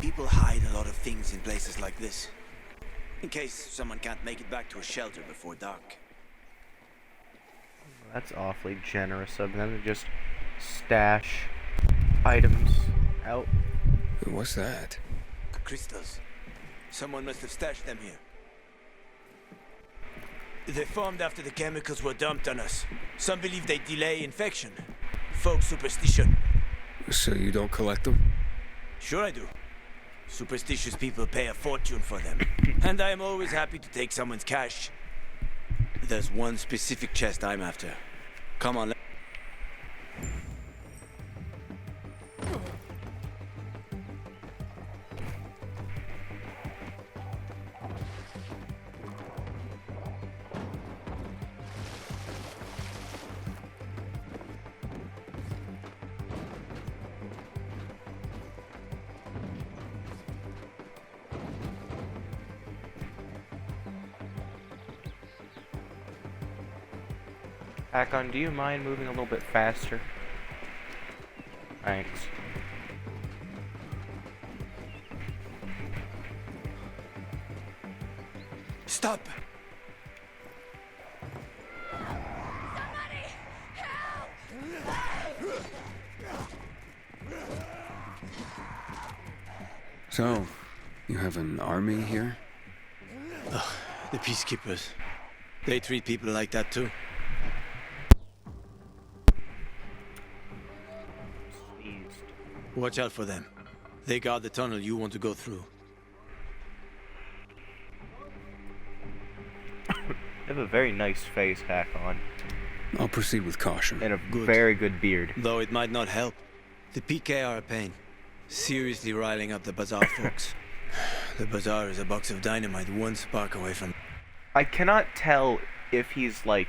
People hide a lot of things in places like this. In case someone can't make it back to a shelter before dark. That's awfully generous of them to just stash items out. What's that? Crystals. Someone must have stashed them here. They formed after the chemicals were dumped on us. Some believe they delay infection. Folk superstition. So you don't collect them? Sure I do. Superstitious people pay a fortune for them. And I am always happy to take someone's cash. There's one specific chest I'm after. Come on, Hakon, do you mind moving a little bit faster? Thanks. Stop! So, you have an army here? The peacekeepers. They treat people like that too. Sneezed. Watch out for them. They guard the tunnel you want to go through. You have a very nice face, Hakon. I'll proceed with caution. And a very good beard. Though it might not help. The PK are a pain. Seriously riling up the bazaar folks. The bazaar is a box of dynamite one spark away from... I cannot tell if he's like...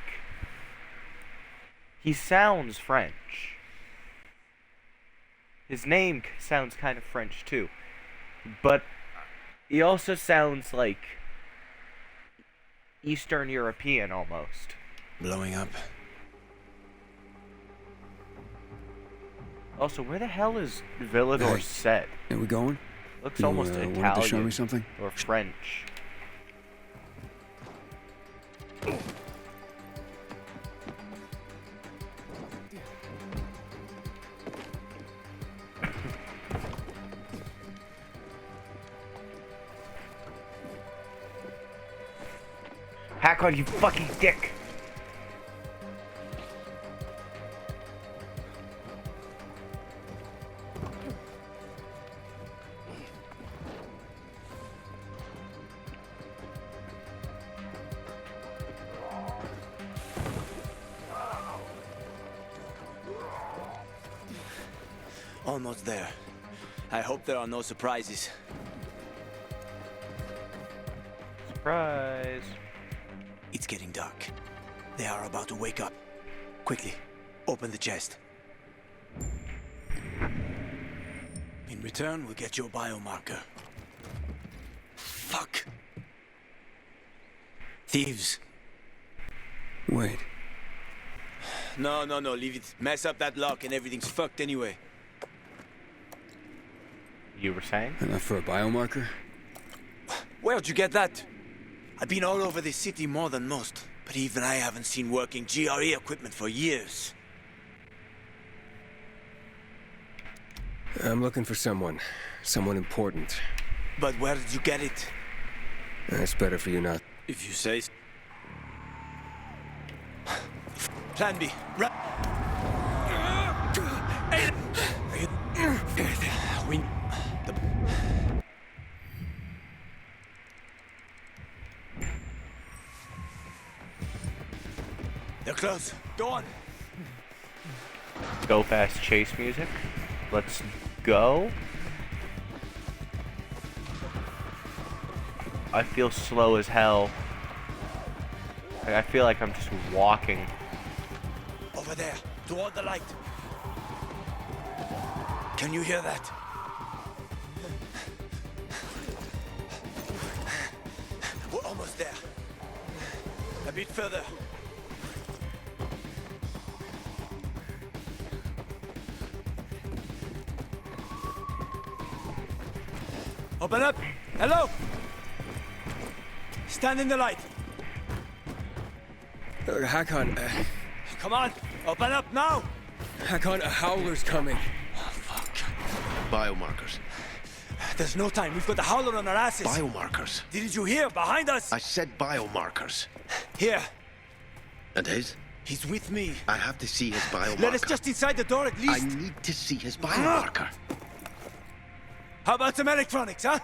He sounds French. His name sounds kind of French too. But he also sounds like Eastern European almost. Blowing up. Also, where the hell is Villador Hey, set? Are we going? Looks You, almost wanted to Italian show me something? or French. Hakon, you fucking dick! Almost there. I hope there are no surprises. Surprise! It's getting dark. They are about to wake up. Quickly, open the chest. In return, we'll get your biomarker. Fuck! Thieves. Wait. No, leave it. Mess up that lock and everything's fucked anyway. You were saying? Enough for a biomarker? Where'd you get that? I've been all over this city more than most, but even I haven't seen working GRE equipment for years. I'm looking for someone. Someone important. But where did you get it? It's better for you not. If you say so. Plan B. They're close. Go on. Go fast chase music. Let's go. I feel slow as hell. Like, I feel like I'm just walking. Over there, toward the light. Can you hear that? We're almost there. A bit further. Open up! Hello! Stand in the light. Hakon, Come on! Open up now! Hakon, a howler's coming. Oh, fuck. Biomarkers. There's no time. We've got the howler on our asses. Biomarkers. Didn't you hear? Behind us! I said biomarkers. Here. And his? He's with me. I have to see his biomarker. Let us just inside the door at I least. need to see his biomarker. How about some electronics, huh?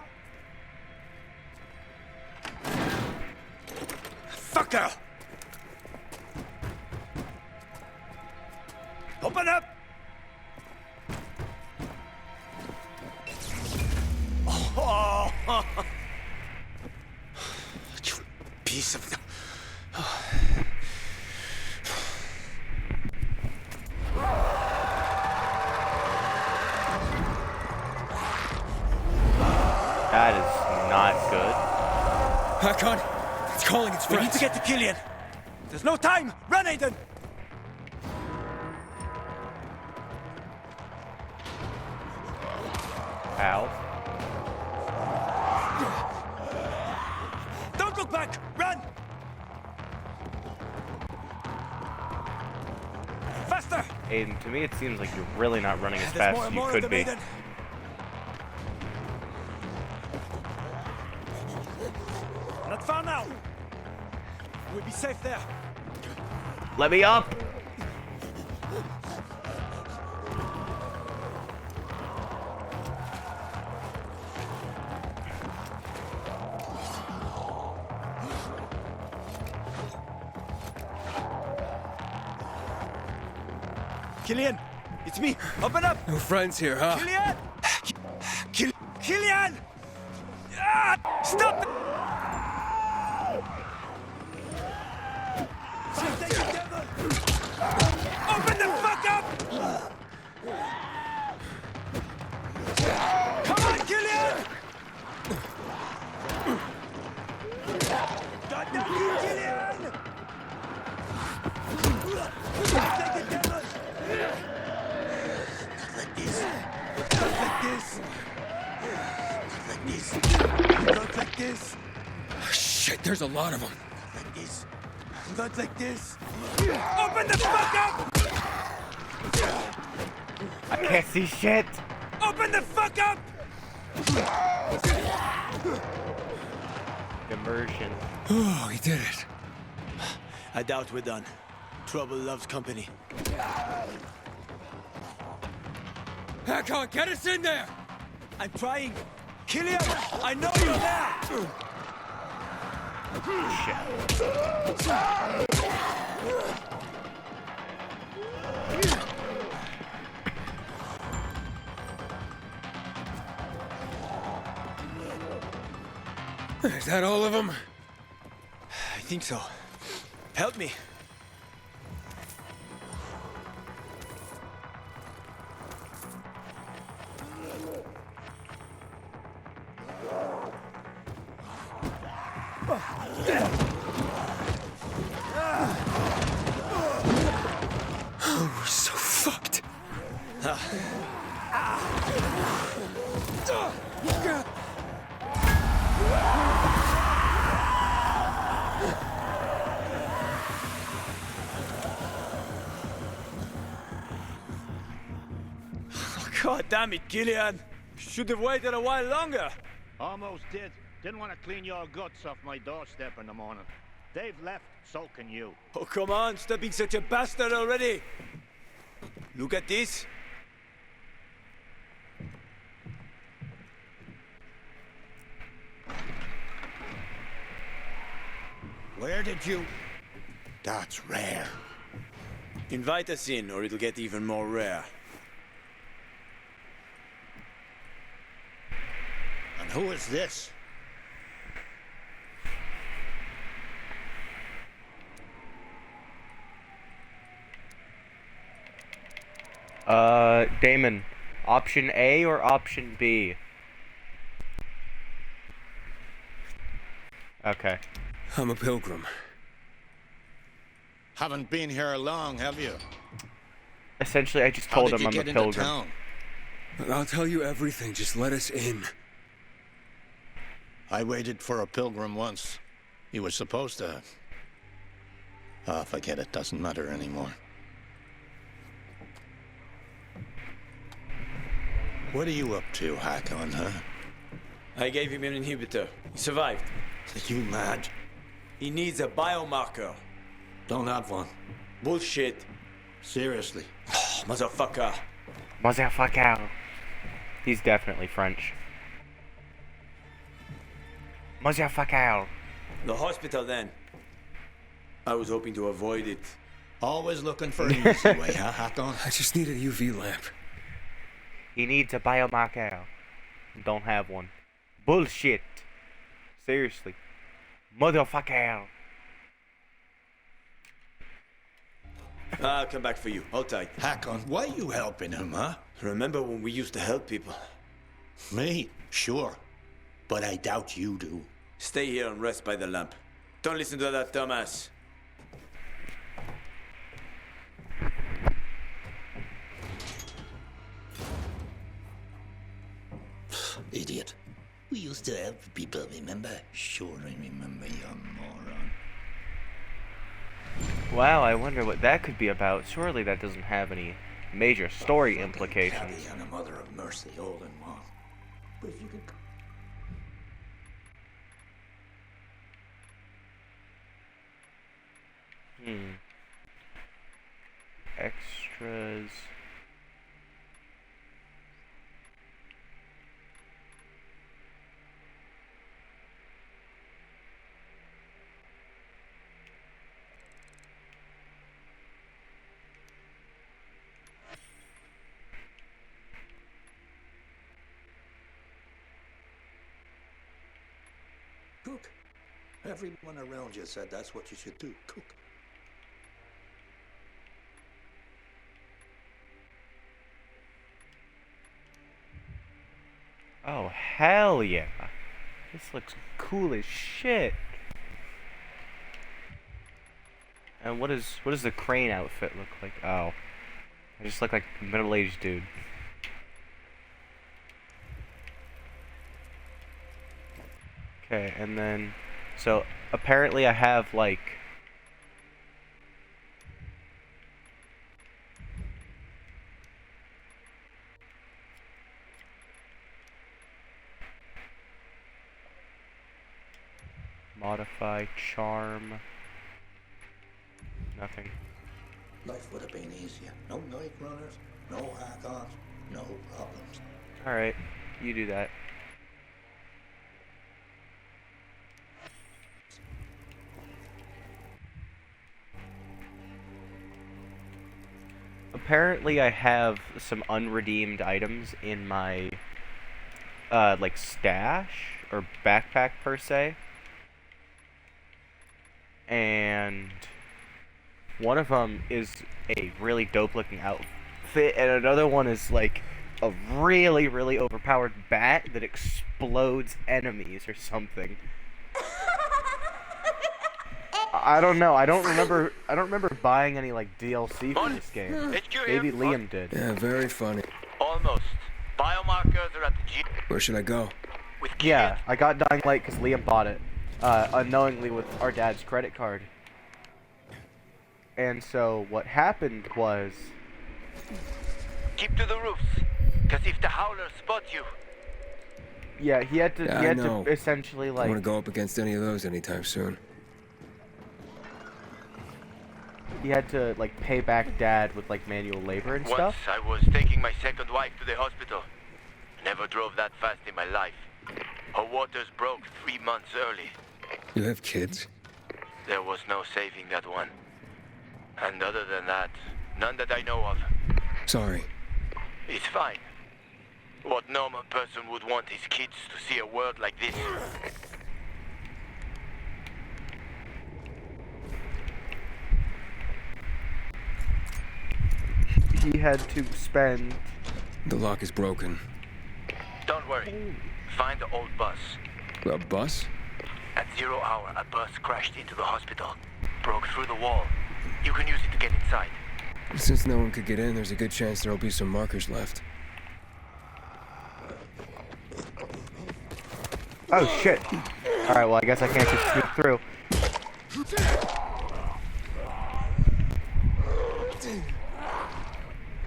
Fucker! Open up! Oh, you piece of... That is not good. Hakon, it's calling its We friends. need to get to Killian. There's no time! Run, Aiden! Ow. Don't look back! Run! Faster! Aiden, to me it seems like you're really not running as There's fast more as and you more of could them, be. Aiden. Not far now. We'll be safe there. Let me up! Killian, it's me. Open up. No friends here, huh? Killian! Killian! Ah, stop! Open the fuck up! Come on, Killian! Goddamn you, Killian! Take it, devil! Not like this. Not like this. Not like this. Not like this. Oh, shit, there's a lot of them. Not like this. Not like this. Open the fuck up! I can't see shit! Open the fuck up! Immersion. Oh, he did it. I doubt we're done. Trouble loves company. Hakon, get us in there! I'm trying. Killian, I know you're there! Is that all of them? I think so. Help me. Oh, we're so fucked. God damn it, Killian. Should have waited a while longer. Almost did. Didn't want to clean your guts off my doorstep in the morning. They've left, so can you. Oh, come on. Stop being such a bastard already. Look at this. Where did you... That's rare. Invite us in, or it'll get even more rare. And who is this? Damon. Option A or option B? Okay. I'm a pilgrim. Haven't been here long, have you? Essentially, I just How told did him you I'm a get into pilgrim. town? I'll tell you everything, just let us in. I waited for a pilgrim once. He was supposed to... Oh, forget it. Doesn't matter anymore. What are you up to, Hakon, huh? I gave him an inhibitor. He survived. Are you mad? He needs a biomarker. Don't have one. Bullshit. Seriously. Motherfucker. Motherfucker. He's definitely French. Motherfucker. The hospital, then. I was hoping to avoid it. Always looking for an easy way, huh, Hakon? I just need a UV lamp. He needs a biomarker. Don't have one. Bullshit. Seriously. Motherfucker. I'll come back for you. Hold tight. Hakon, why you helping him, huh? Remember when we used to help people? Me? Sure. But I doubt you do. Stay here and rest by the lamp. Don't listen to that dumbass. Idiot. We used to help people, remember? Sure, I remember, you moron. Wow, I wonder what that could be about. Surely that doesn't have any major story implications. And a mother of mercy all in one. But if you could... Extras. Cook. Everyone around you said that's what you should do. Cook. Oh, hell yeah. This looks cool as shit. And what does the crane outfit look like? Oh. I just look like a middle-aged dude. Okay, and then... So, apparently I have, like... Modify, charm... Nothing. Life would have been easier. No night runners, no hack-ons, no problems. Alright, you do that. Apparently I have some unredeemed items in my, like, stash, or backpack per se. And one of them is a really dope looking outfit, and another one is, like, a really, really overpowered bat that explodes enemies or something. I don't know. I don't remember buying any like DLC for this game. Maybe Liam did. Yeah, very funny. Almost. Biomarkers are at the G. Where should I go? Yeah, I got Dying Light because Liam bought it, unknowingly with our dad's credit card. And so what happened was... Keep to the roofs, because if the Howlers spot you... Yeah, he had to, Yeah, to essentially, I like... don't want to go up against any of those anytime soon. He had to, like, pay back Dad with, like, manual labor and stuff. Once I was taking my second wife to the hospital. Never drove that fast in my life. Her waters broke 3 months early. You have kids? There was no saving that one. And other than that, none that I know of. Sorry. It's fine. What normal person would want his kids to see a world like this? He had to spend... The lock is broken. Don't worry. Find the old bus. A bus? At 0 hour, a bus crashed into the hospital. Broke through the wall. You can use it to get inside. Since no one could get in, there's a good chance there'll be some markers left. Oh, shit. Alright, well, I guess I can't just sneak through.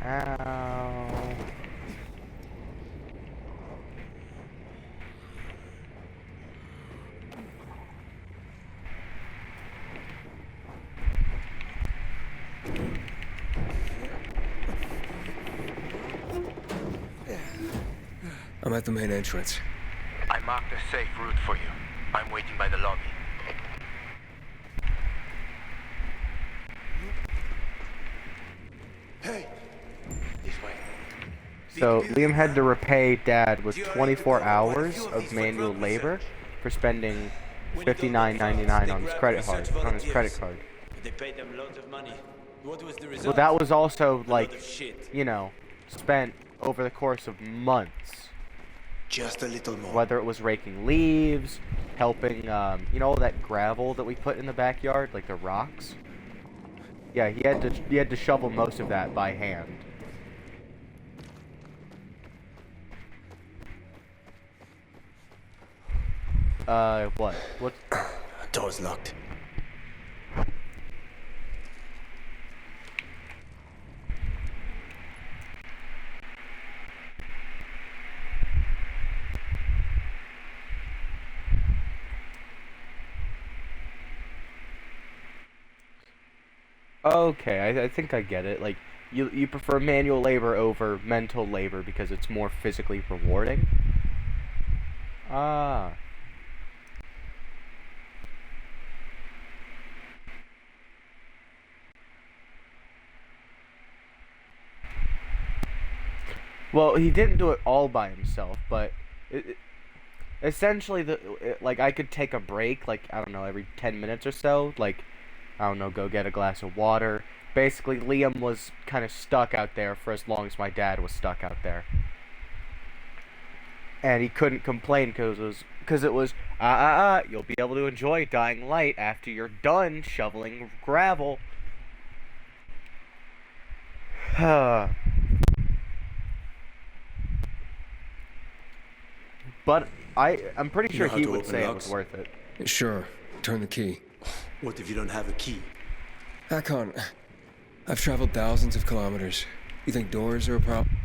Ow. I'm at the main entrance. I marked a safe route for you. I'm waiting by the lobby. Hey! This way. So, Liam had to repay Dad with 24 hours of manual labor for spending $59.99 on his credit card. They paid them loads of money. What was the result? Well, that was also, like, you know, spent over the course of months. Just a little more. Whether it was raking leaves, helping, you know, all that gravel that we put in the backyard, like the rocks. Yeah, he had to shovel most of that by hand. What? What? Door's locked. Okay, I think I get it. Like, you prefer manual labor over mental labor because it's more physically rewarding? Ah. Well, he didn't do it all by himself, but essentially, like, I could take a break, like, I don't know, every 10 minutes or so, like, I don't know, go get a glass of water. Basically, Liam was kind of stuck out there for as long as my dad was stuck out there. And he couldn't complain because it was, you'll be able to enjoy Dying Light after you're done shoveling gravel. But I'm pretty sure he would say it was worth it. Sure. Turn the key. What if you don't have a key? Hakon, I've traveled thousands of kilometers. You think doors are a problem?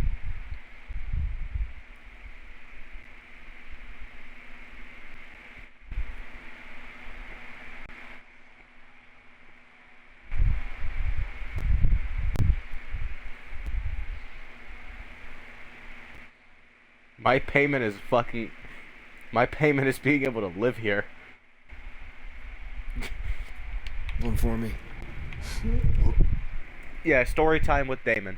My payment is being able to live here. One for me. Yeah, story time with Damon.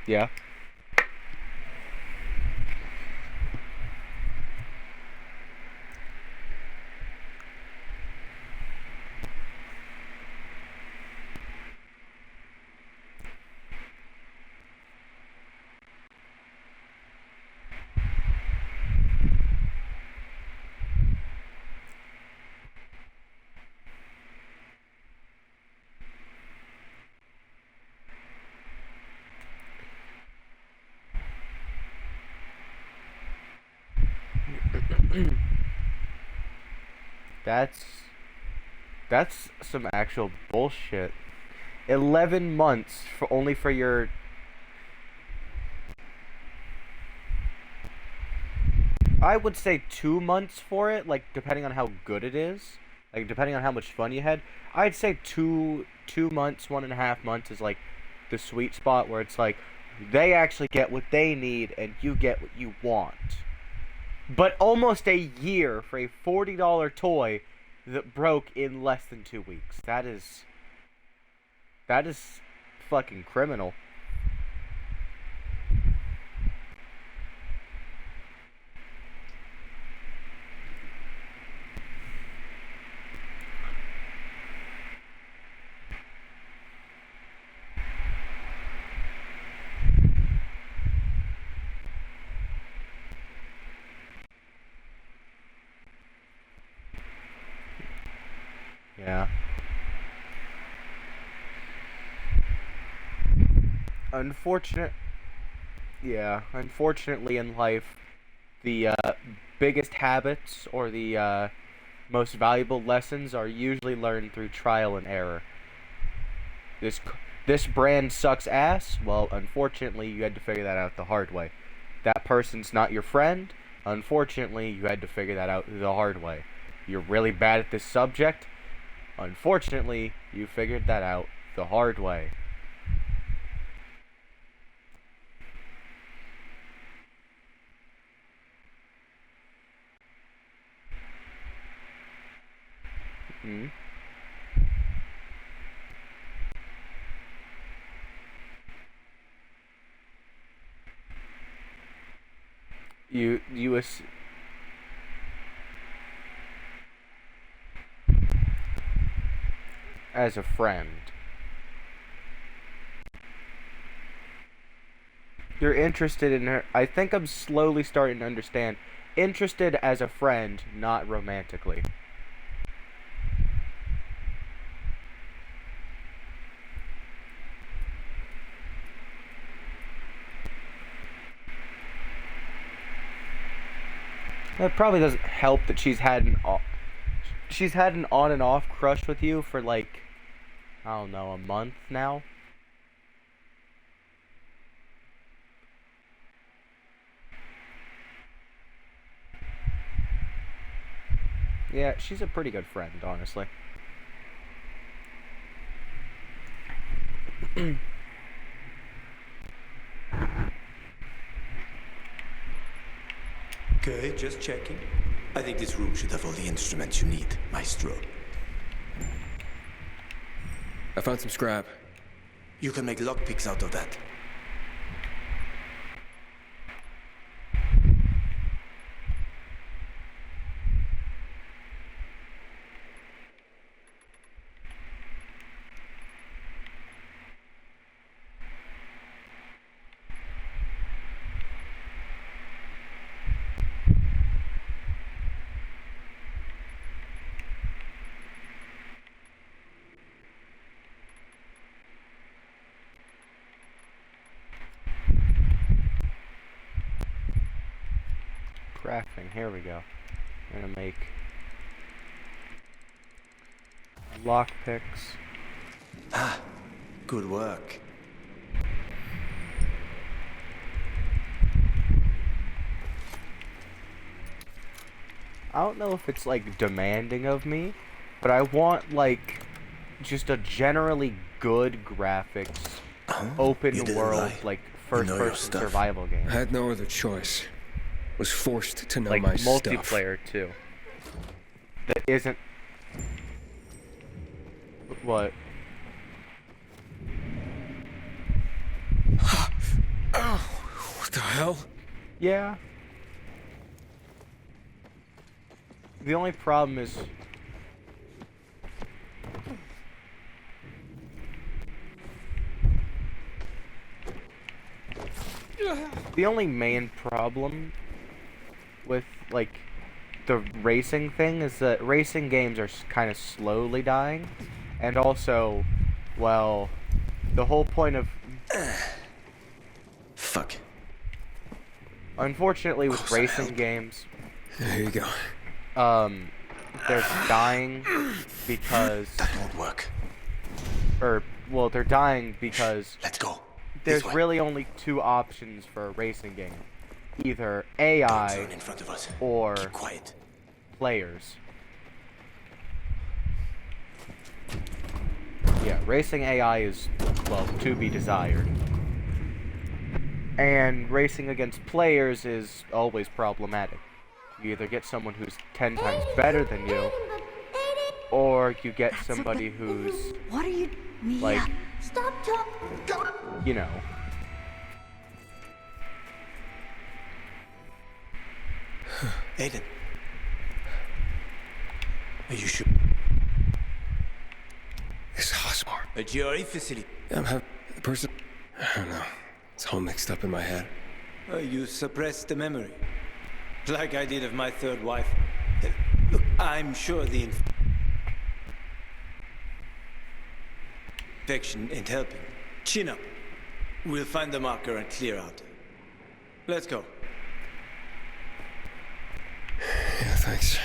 Yeah. That's some actual bullshit. 11 months only for your... I would say 2 months for it, like, depending on how good it is. Like, depending on how much fun you had. I'd say two months, 1.5 months is, like, the sweet spot where it's like, they actually get what they need and you get what you want. But almost a year for a $40 toy that broke in less than 2 weeks. That is fucking criminal. Yeah. Unfortunately in life, the biggest habits or the most valuable lessons are usually learned through trial and error. This brand sucks ass. Well, unfortunately, you had to figure that out the hard way. That person's not your friend. Unfortunately, you had to figure that out the hard way. You're really bad at this subject. Unfortunately, you figured that out the hard way. Hmm? You as a friend. You're interested in her. I think I'm slowly starting to understand. Interested as a friend, not romantically. It probably doesn't help that she's had an on and off crush with you for like, I don't know, a month now. Yeah, she's a pretty good friend, honestly. Okay, just checking. I think this room should have all the instruments you need, Maestro. I found some scrap. You can make lockpicks out of that. Crafting, here we go. I'm gonna make lockpicks. Ah, good work. I don't know if it's like demanding of me, but I want like just a generally good graphics, open world, like first-person survival game. I had no other choice. Was forced to know like my stuff. multiplayer too. That isn't what? Oh, what the hell? Yeah. The only problem is the only main problem with like the racing thing is that racing games are kind of slowly dying, and also, well, the whole point of fuck. Unfortunately, with racing games, there you go. They're dying because that won't work. Or well, they're dying because let's go. There's really only two options for a racing game. Either AI or players. Yeah, racing AI is, well, to be desired. And racing against players is always problematic. You either get someone who's 10 times better than you, or you get somebody who's, what are you, like, stop talking. You know. Aiden. Are you sure? It's hospital. A GRE facility. I'm having the person. I don't know. It's all mixed up in my head. You suppressed the memory. Like I did of my third wife. Look, I'm sure the infection ain't helping. Chin up. We'll find the marker and clear out. Let's go. Yeah, thanks.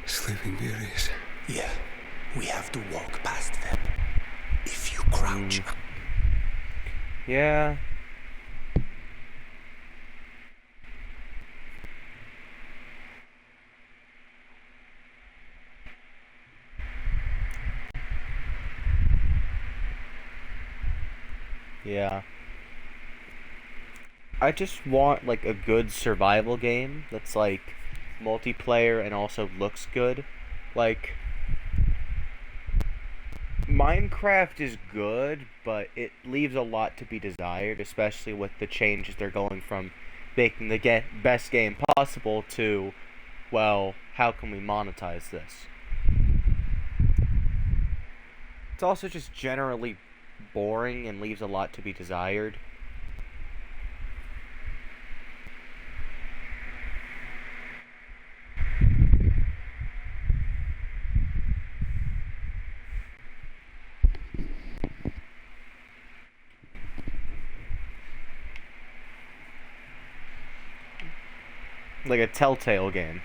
Sleeping Beauties. Yeah, we have to walk past them. If you crouch. Yeah. Yeah. I just want like a good survival game that's like multiplayer and also looks good. Like Minecraft is good, but it leaves a lot to be desired, especially with the changes they're going from making the best game possible to, well, how can we monetize this? It's also just generally boring and leaves a lot to be desired. Like a Telltale game.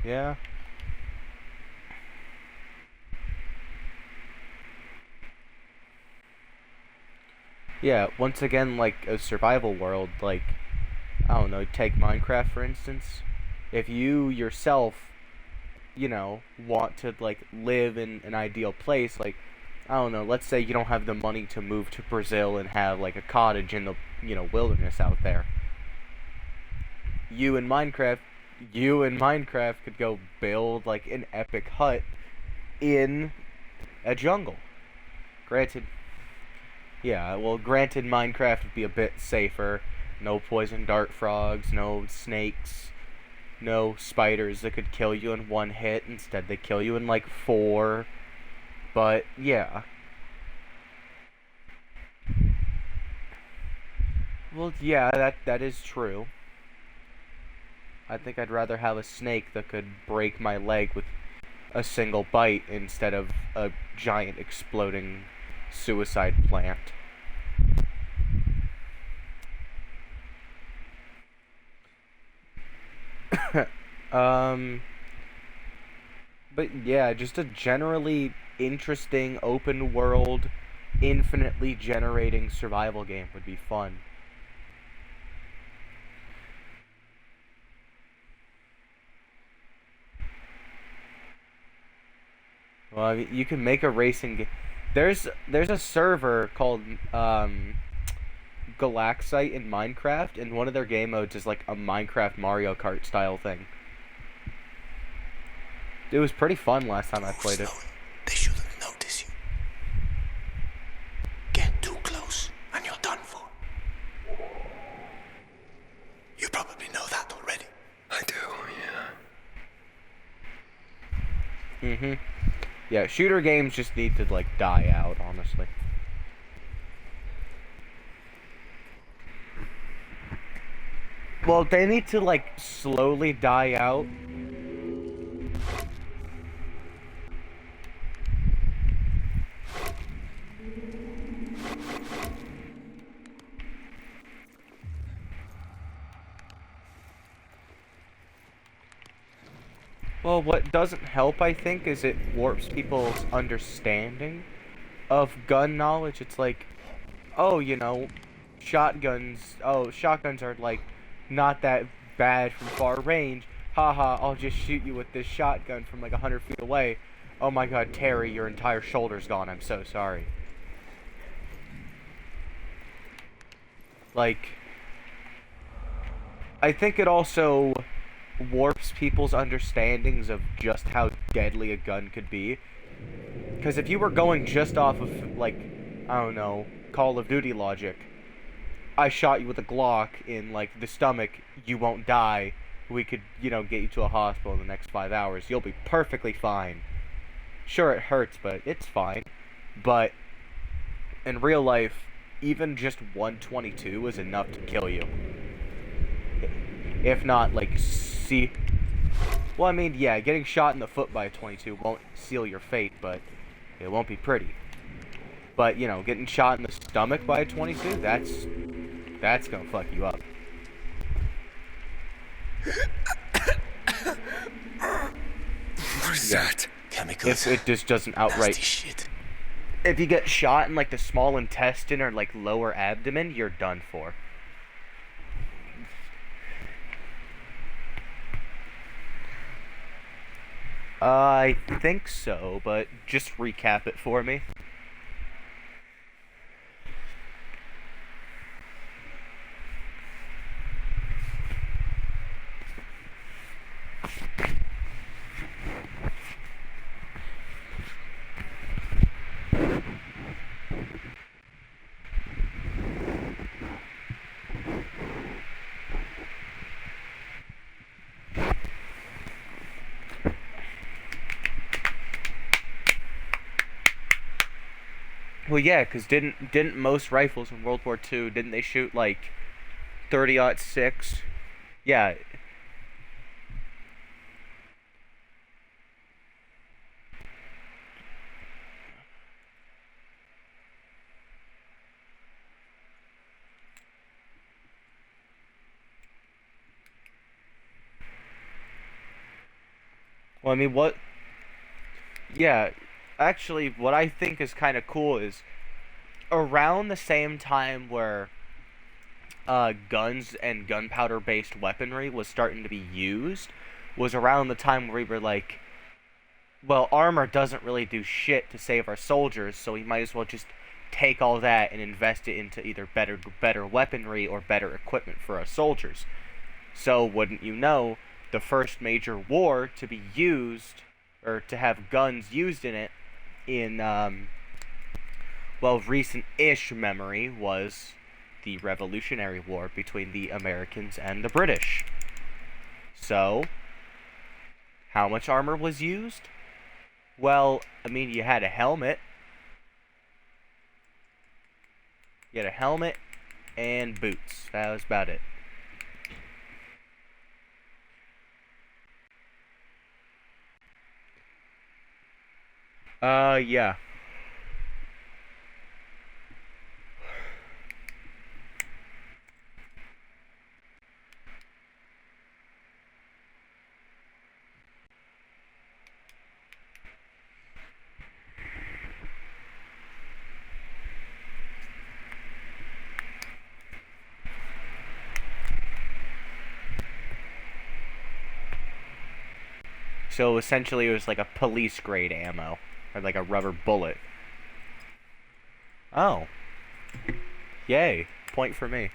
Yeah. Yeah, once again, like a survival world, like, I don't know, take Minecraft for instance. If you yourself, you know, want to, like, live in an ideal place, like, I don't know, let's say you don't have the money to move to Brazil and have, like, a cottage in the, you know, wilderness out there. You in Minecraft could go build, like, an epic hut in a jungle. Granted, Minecraft would be a bit safer. No poison dart frogs, no snakes, no spiders that could kill you in one hit. Instead, they kill you in, like, 4. But, yeah. Well, yeah, that is true. I think I'd rather have a snake that could break my leg with a single bite instead of a giant exploding suicide plant. But yeah, just a generally interesting open world, infinitely generating survival game would be fun. Well, you can make a racing game. There's a server called Galaxite in Minecraft, and one of their game modes is like a Minecraft Mario Kart style thing. It was pretty fun last time I played it. They shouldn't notice you. Get too close and you're done for. You probably know that already. I do, yeah. Mm-hmm. Yeah, shooter games just need to, like, die out, honestly. Well, they need to, like, slowly die out. Well, what doesn't help, I think, is it warps people's understanding of gun knowledge. It's like, oh, you know, shotguns are, like, not that bad from far range. Haha, I'll just shoot you with this shotgun from, like, 100 feet away. Oh my god, Terry, your entire shoulder's gone. I'm so sorry. Like, I think it also warps people's understandings of just how deadly a gun could be. Because if you were going just off of, like, I don't know, Call of Duty logic, I shot you with a Glock in, like, the stomach, you won't die, we could, you know, get you to a hospital in the next 5 hours, you'll be perfectly fine. Sure, it hurts, but it's fine. But in real life, even just 122 is enough to kill you. If not, like, well, I mean, yeah, getting shot in the foot by a 22 won't seal your fate, but it won't be pretty. But, you know, getting shot in the stomach by a 22, that's gonna fuck you up. What is that? Chemicals. If it just doesn't outright... Nasty shit. If you get shot in like the small intestine or like lower abdomen, you're done for. I think so, but just recap it for me. Well, yeah, because didn't most rifles in World War II, didn't they shoot like 30-06? Yeah. Well, I mean, what... Yeah, actually, what I think is kind of cool is around the same time where guns and gunpowder-based weaponry was starting to be used was around the time where we were like, well, armor doesn't really do shit to save our soldiers, so we might as well just take all that and invest it into either better weaponry or better equipment for our soldiers. So, wouldn't you know, the first major war to be used, or to have guns used in it, in, well, recent-ish memory was the Revolutionary War between the Americans and the British. So, how much armor was used? Well, I mean, you had a helmet. You had a helmet and boots. That was about it. Yeah. So essentially it was like a police grade ammo. Or like a rubber bullet. Oh. Yay. Point for me.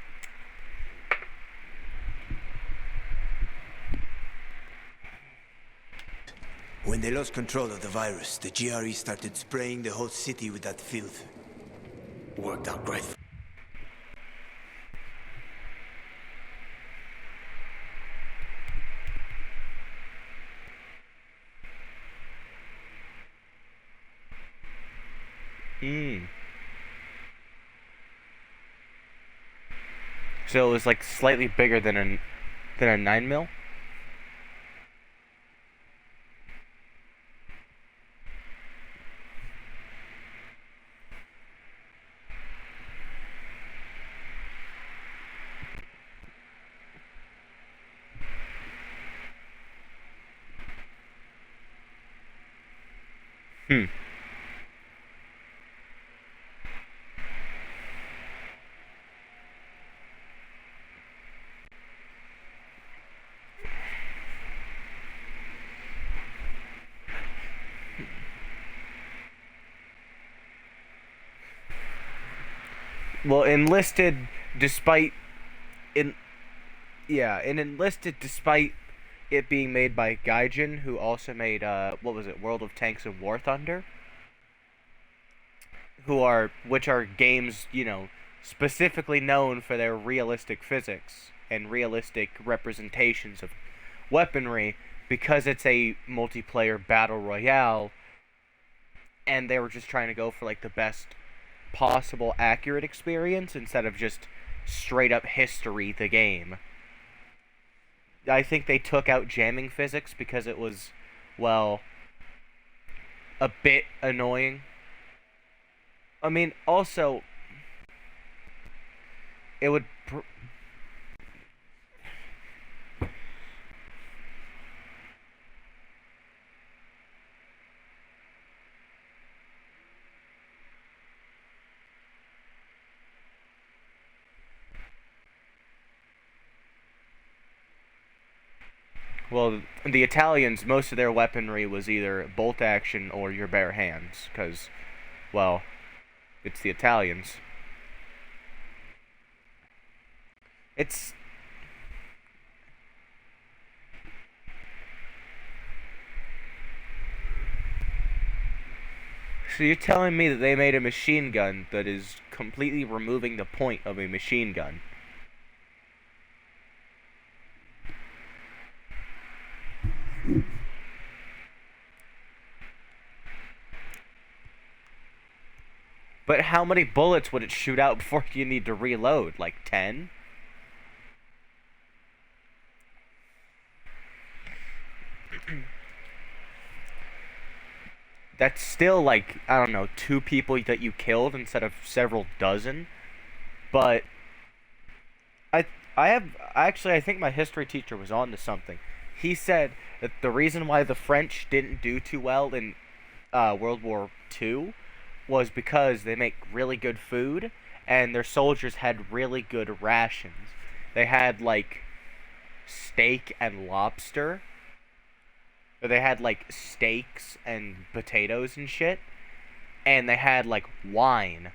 When they lost control of the virus, the GRE started spraying the whole city with that filth. Worked out great. So it was like slightly bigger than a 9mm? Well, enlisted despite enlisted despite it being made by Gaijin, who also made what was it, World of Tanks and War Thunder, which are games, you know, specifically known for their realistic physics and realistic representations of weaponry, because it's a multiplayer battle royale, and they were just trying to go for like the best possible accurate experience instead of just straight up history the game. I think they took out jamming physics because it was, well, a bit annoying. I mean, also, it would Well, the Italians, most of their weaponry was either bolt action or your bare hands, because, well, it's the Italians. It's... So you're telling me that they made a machine gun that is completely removing the point of a machine gun? But how many bullets would it shoot out before you need to reload? Like 10? That's still like, I don't know, 2 people that you killed instead of several dozen. But I think my history teacher was on to something. He said that the reason why the French didn't do too well in World War II was because they make really good food and their soldiers had really good rations. They had like steak and lobster. They had like steaks and potatoes and shit. And they had like wine.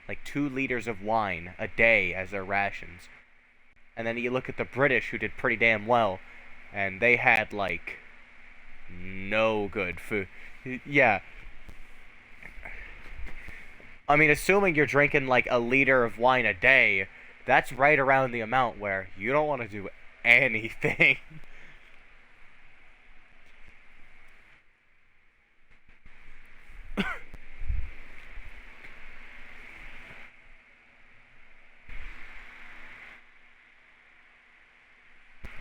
Like 2 liters of wine a day as their rations. And then you look at the British, who did pretty damn well, and they had like no good food. Yeah. I mean, assuming you're drinking like a liter of wine a day, that's right around the amount where you don't want to do anything.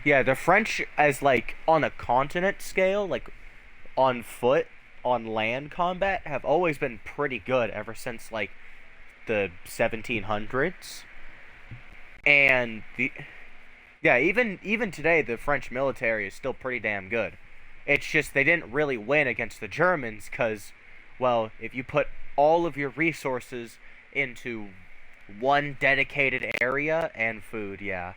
Yeah, the French, as like on a continent scale, like on foot, on land combat, have always been pretty good ever since like the 1700s. And even today, the French military is still pretty damn good. It's just they didn't really win against the Germans because, well, if you put all of your resources into one dedicated area and food, yeah.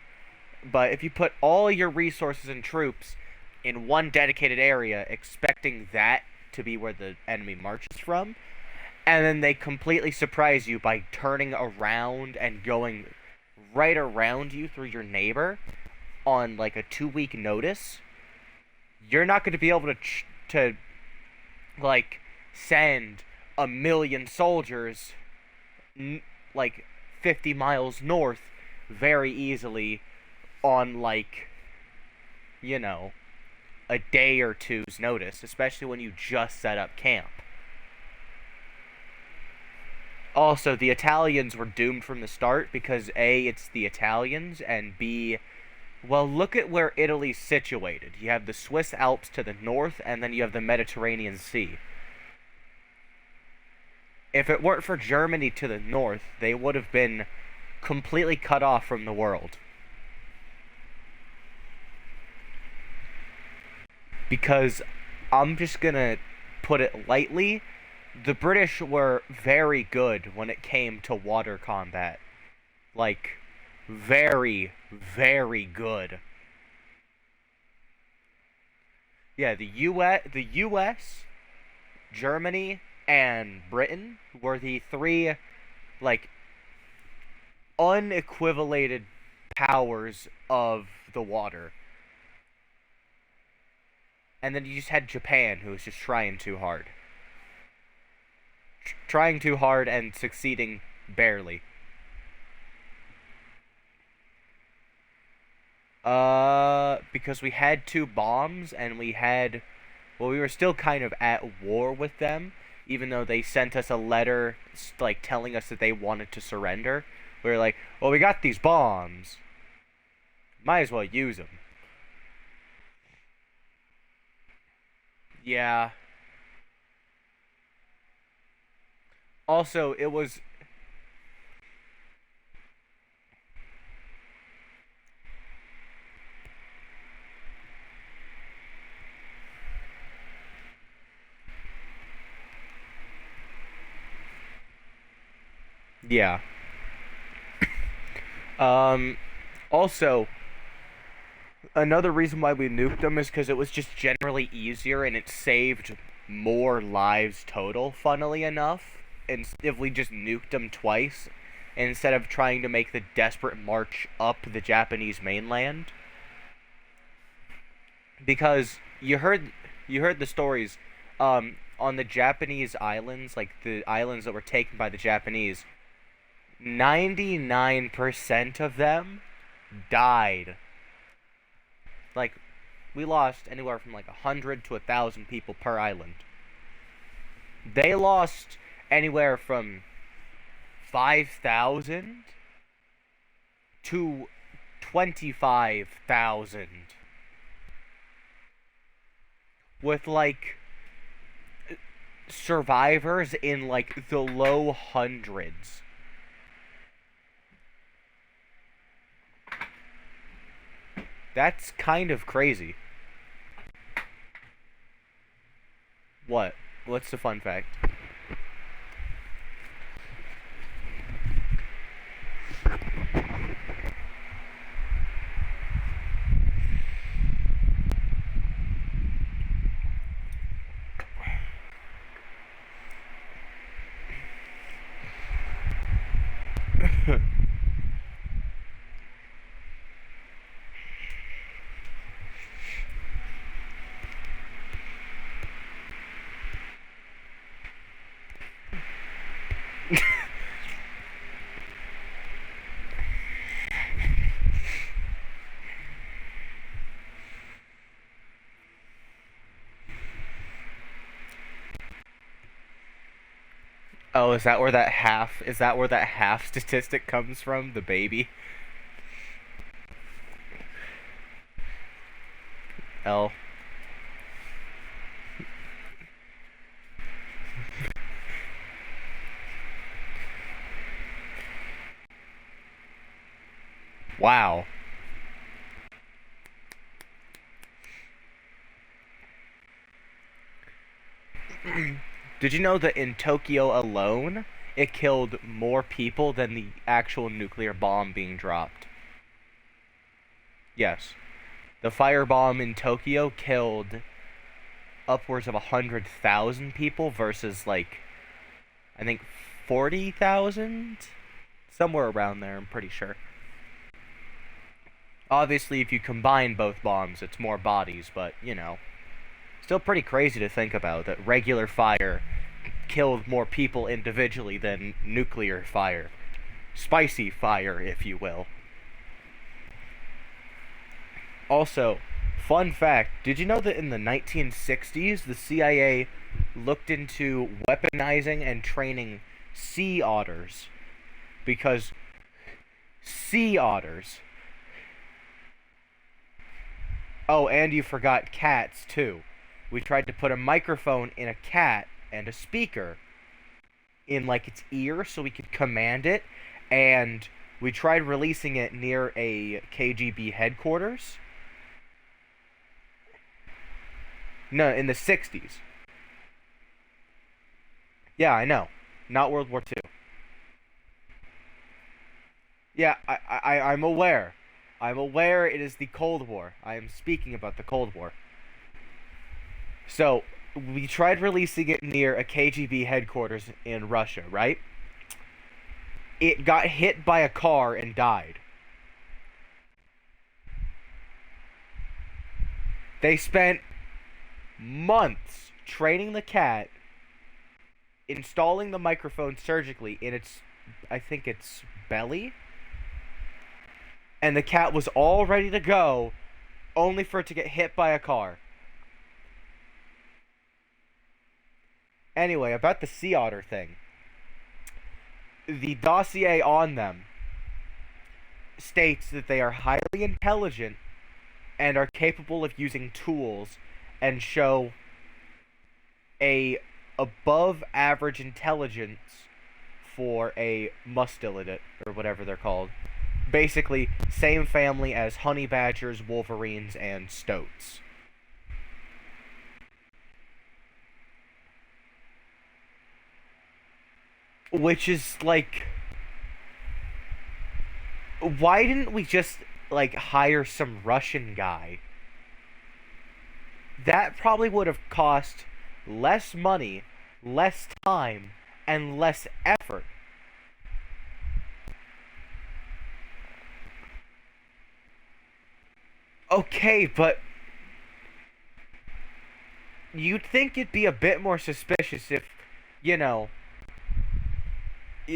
But if you put all your resources and troops in one dedicated area, expecting that to be where the enemy marches from, and then they completely surprise you by turning around and going right around you through your neighbor on like a 2-week notice, you're not going to be able to like send 1,000,000 soldiers like 50 miles north very easily on like, you know, a day or two's notice, especially when you just set up camp. Also, the Italians were doomed from the start because A, it's the Italians, and B, well, look at where Italy's situated. You have the Swiss Alps to the north, and then you have the Mediterranean Sea. If it weren't for Germany to the north, they would have been completely cut off from the world. Because, I'm just gonna put it lightly, the British were very good when it came to water combat. Like, very, very good. Yeah, the US, Germany, and Britain were the 3, like, unequivalated powers of the water. And then you just had Japan, who was just trying too hard. Trying too hard and succeeding barely. Because we had 2 bombs, and we had... Well, we were still kind of at war with them, even though they sent us a letter, like, telling us that they wanted to surrender. We were like, well, we got these bombs. Might as well use them. Yeah. Also, it was... Yeah. Also, Another reason why we nuked them is because it was just generally easier and it saved more lives total, funnily enough. And if we just nuked them twice, instead of trying to make the desperate march up the Japanese mainland. Because you heard the stories, on the Japanese islands, like the islands that were taken by the Japanese, 99% of them died. Like, we lost anywhere from like 100 to 1,000 people per island. They lost anywhere from 5,000 to 25,000. With like survivors in like the low hundreds. That's kind of crazy. What? What's the fun fact? Oh, is that where that half statistic comes from? The baby? L. Wow. Did you know that in Tokyo alone, it killed more people than the actual nuclear bomb being dropped? Yes. The firebomb in Tokyo killed upwards of 100,000 people versus, like, I think 40,000? Somewhere around there, I'm pretty sure. Obviously, if you combine both bombs, it's more bodies, but, you know. Still pretty crazy to think about, that regular fire killed more people individually than nuclear fire. Spicy fire, if you will. Also, fun fact, did you know that in the 1960s, the CIA looked into weaponizing and training sea otters? Because sea otters... Oh, and you forgot cats, too. We tried to put a microphone in a cat and a speaker in, like, its ear so we could command it, and we tried releasing it near a KGB headquarters. No, in the 60s. Yeah, I know. Not World War II. Yeah, I'm aware. I'm aware it is the Cold War. I am speaking about the Cold War. So, we tried releasing it near a KGB headquarters in Russia, right? It got hit by a car and died. They spent months training the cat, installing the microphone surgically in its, I think it's belly, and the cat was all ready to go, only for it to get hit by a car. Anyway, about the sea otter thing. The dossier on them states that they are highly intelligent and are capable of using tools and show a above average intelligence for a mustelid, or whatever they're called. Basically, same family as honey badgers, wolverines, and stoats. Which is, like... Why didn't we just like, hire some Russian guy, that probably would have cost less money, less time, and less effort. Okay, but you'd think it'd be a bit more suspicious if, you know...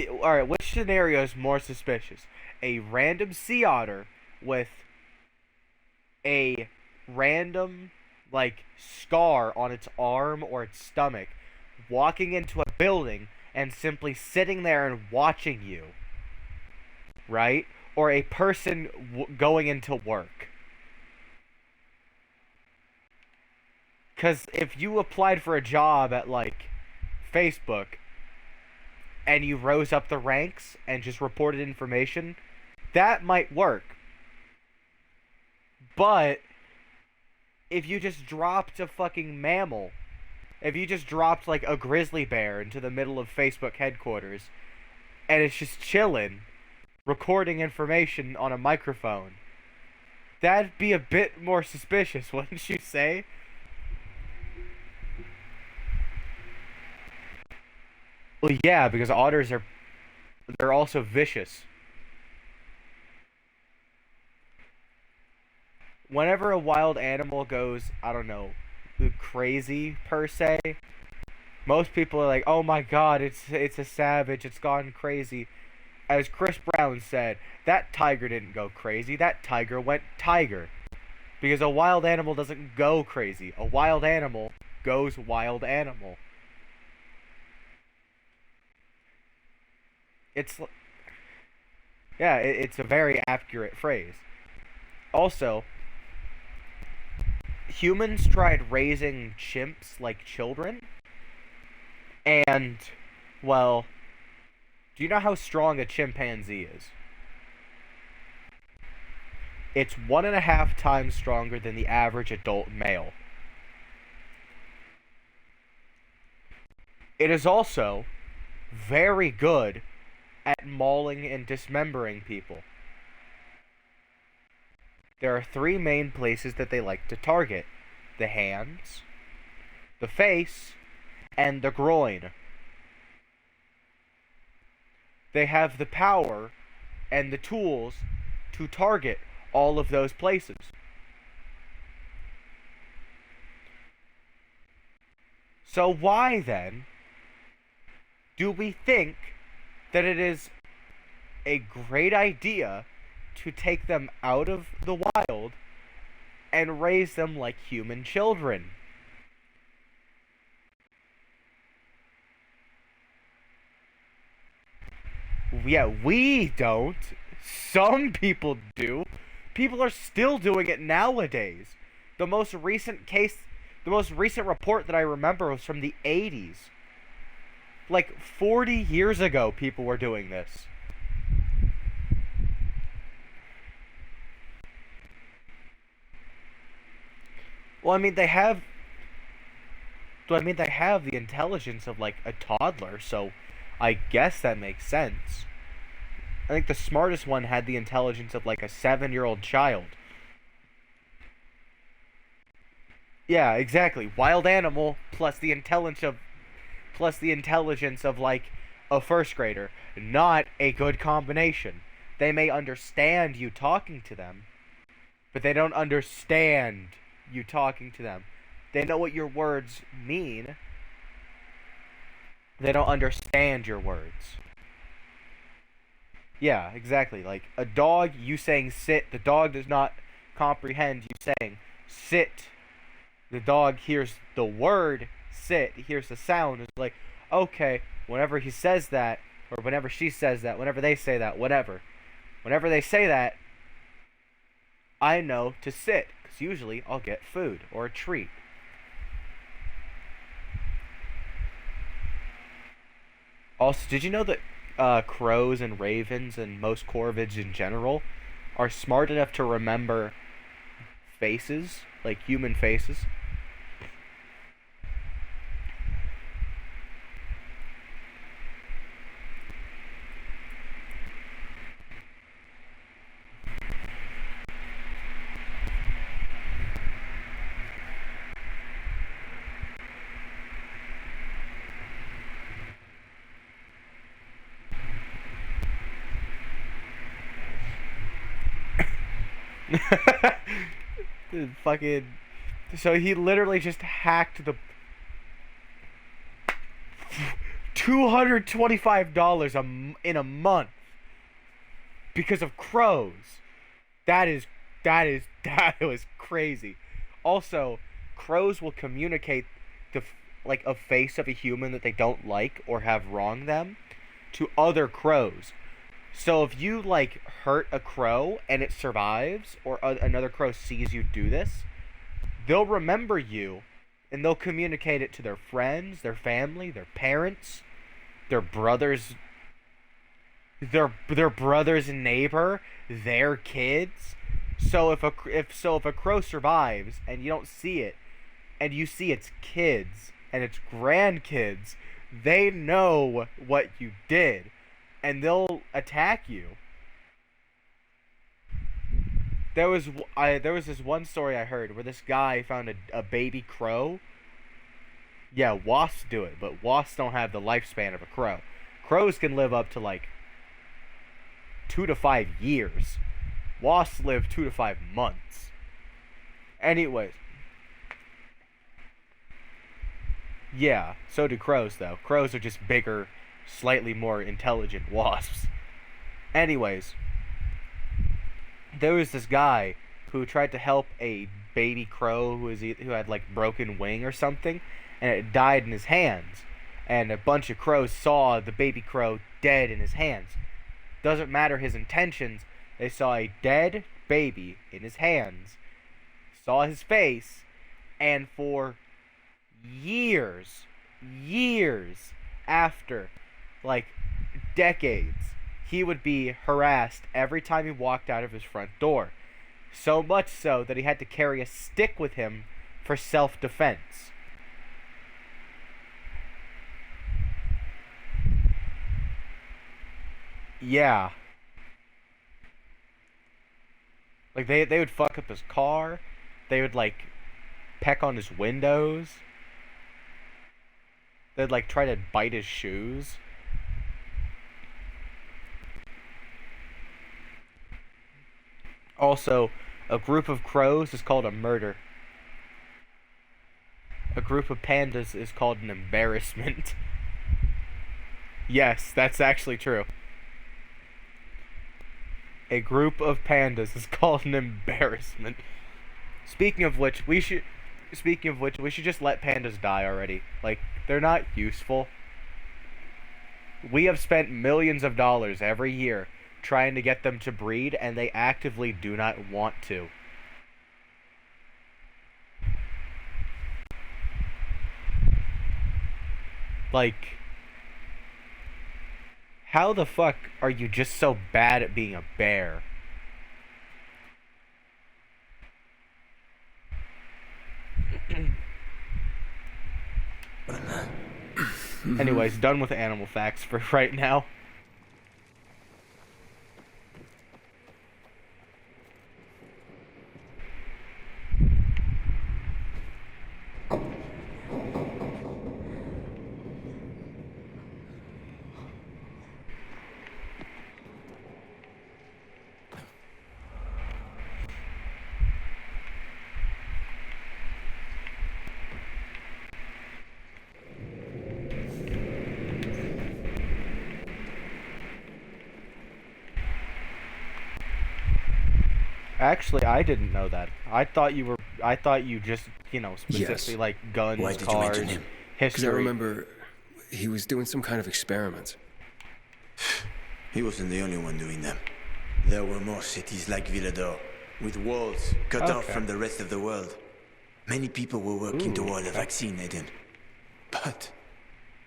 Alright, which scenario is more suspicious? A random sea otter with a random, like, scar on its arm or its stomach walking into a building and simply sitting there and watching you, right? Or a person going into work. Because if you applied for a job at, like, Facebook, and you rose up the ranks and just reported information, that might work. But if you just dropped a fucking mammal, if you just dropped, like, a grizzly bear into the middle of Facebook headquarters, and it's just chilling, recording information on a microphone, that'd be a bit more suspicious, wouldn't you say? Well, yeah, because otters they're also vicious. Whenever a wild animal goes, I don't know, crazy, per se, most people are like, oh my god, it's a savage, it's gone crazy. As Chris Brown said, that tiger didn't go crazy, that tiger went tiger. Because a wild animal doesn't go crazy. A wild animal goes wild animal. It's a very accurate phrase. Also, humans tried raising chimps like children, and, well, do you know how strong a chimpanzee is? It's 1.5 times stronger than the average adult male. It is also very good at mauling and dismembering people. There are 3 main places that they like to target: the hands, the face, and the groin. They have the power and the tools to target all of those places. So why then do we think that it is a great idea to take them out of the wild and raise them like human children? Yeah, we don't. Some people do. People are still doing it nowadays. The most recent report that I remember was from the 80s. Like 40 years ago, people were doing this. Well, I mean, they have the intelligence of, like, a toddler, so I guess that makes sense. I think the smartest one had the intelligence of, like, a 7-year-old child. Yeah, exactly. Wild animal plus the intelligence of, like, a first grader. Not a good combination. They may understand you talking to them, but they don't understand you talking to them. They know what your words mean. They don't understand your words. Yeah, exactly. Like, a dog, you saying sit, the dog does not comprehend you saying sit. The dog hears the word sit, he hears the sound, it's like, okay, whenever he says that, or whenever she says that, whenever they say that, whatever. Whenever they say that, I know to sit, because usually I'll get food or a treat. Also, did you know that crows and ravens and most corvids in general are smart enough to remember faces, like human faces? Fucking. So he literally just hacked the $225 in a month because of crows. That was crazy. Also, crows will communicate like a face of a human that they don't like or have wronged them to other crows. So if you like hurt a crow and it survives, or another crow sees you do this, they'll remember you, and they'll communicate it to their friends, their family, their parents, their brothers, their brother's neighbor, their kids. So if a crow survives and you don't see it, and you see its kids and its grandkids, they know what you did, and they'll attack you. There was this one story I heard where this guy found a baby crow. Yeah, wasps do it, but wasps don't have the lifespan of a crow. Crows can live up to like 2 to 5 years. Wasps live 2 to 5 months. Anyways. Yeah, so do crows though. Crows are just bigger, slightly more intelligent wasps. Anyways. There was this guy who tried to help a baby crow who had like broken wing or something, and it died in his hands. And a bunch of crows saw the baby crow dead in his hands. Doesn't matter his intentions, they saw a dead baby in his hands, saw his face, and for years after, like decades, he would be harassed every time he walked out of his front door. So much so that he had to carry a stick with him for self-defense. Yeah. Like, they would fuck up his car. They would, like, peck on his windows. They'd, like, try to bite his shoes. Also, a group of crows is called a murder. A group of pandas is called an embarrassment. Yes, that's actually true. A group of pandas is called an embarrassment. Speaking of which, we should just let pandas die already. Like, they're not useful. We have spent millions of dollars every year trying to get them to breed, and they actively do not want to. Like, how the fuck are you just so bad at being a bear? Anyways, done with animal facts for right now. Actually, I didn't know that. I thought you just, specifically Yes. like guns, Why did you cars, mention him? history. Because I remember he was doing some kind of experiments. He wasn't the only one doing them. There were more cities like Villador, with walls cut off from the rest of the world. Many people were working toward a vaccine, Aiden. But,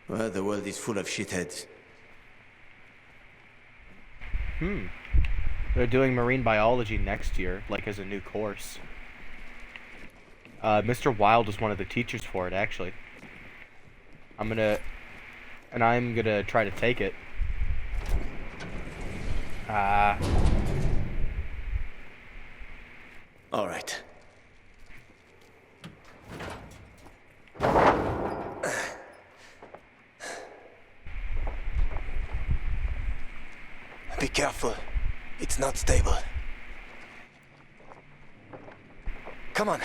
well, the world is full of shitheads. They're doing marine biology next year, like as a new course. Mr. Wild is one of the teachers for it, actually. I'm gonna try to take it. All right. Be careful. It's not stable. Come on.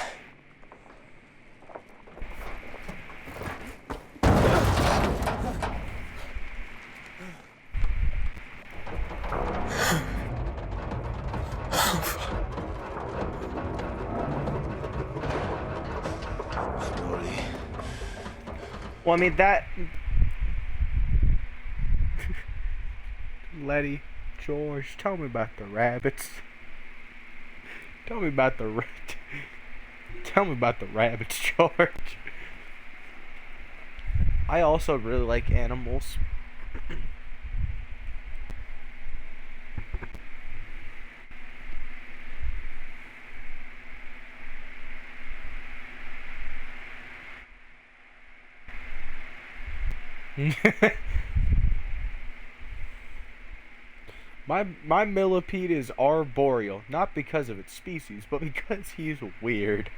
Well, I mean, that... Letty, George, tell me about the rabbits. Tell me about the Tell me about the rabbits, George. I also really like animals. My millipede is arboreal, not because of its species, but because he's weird.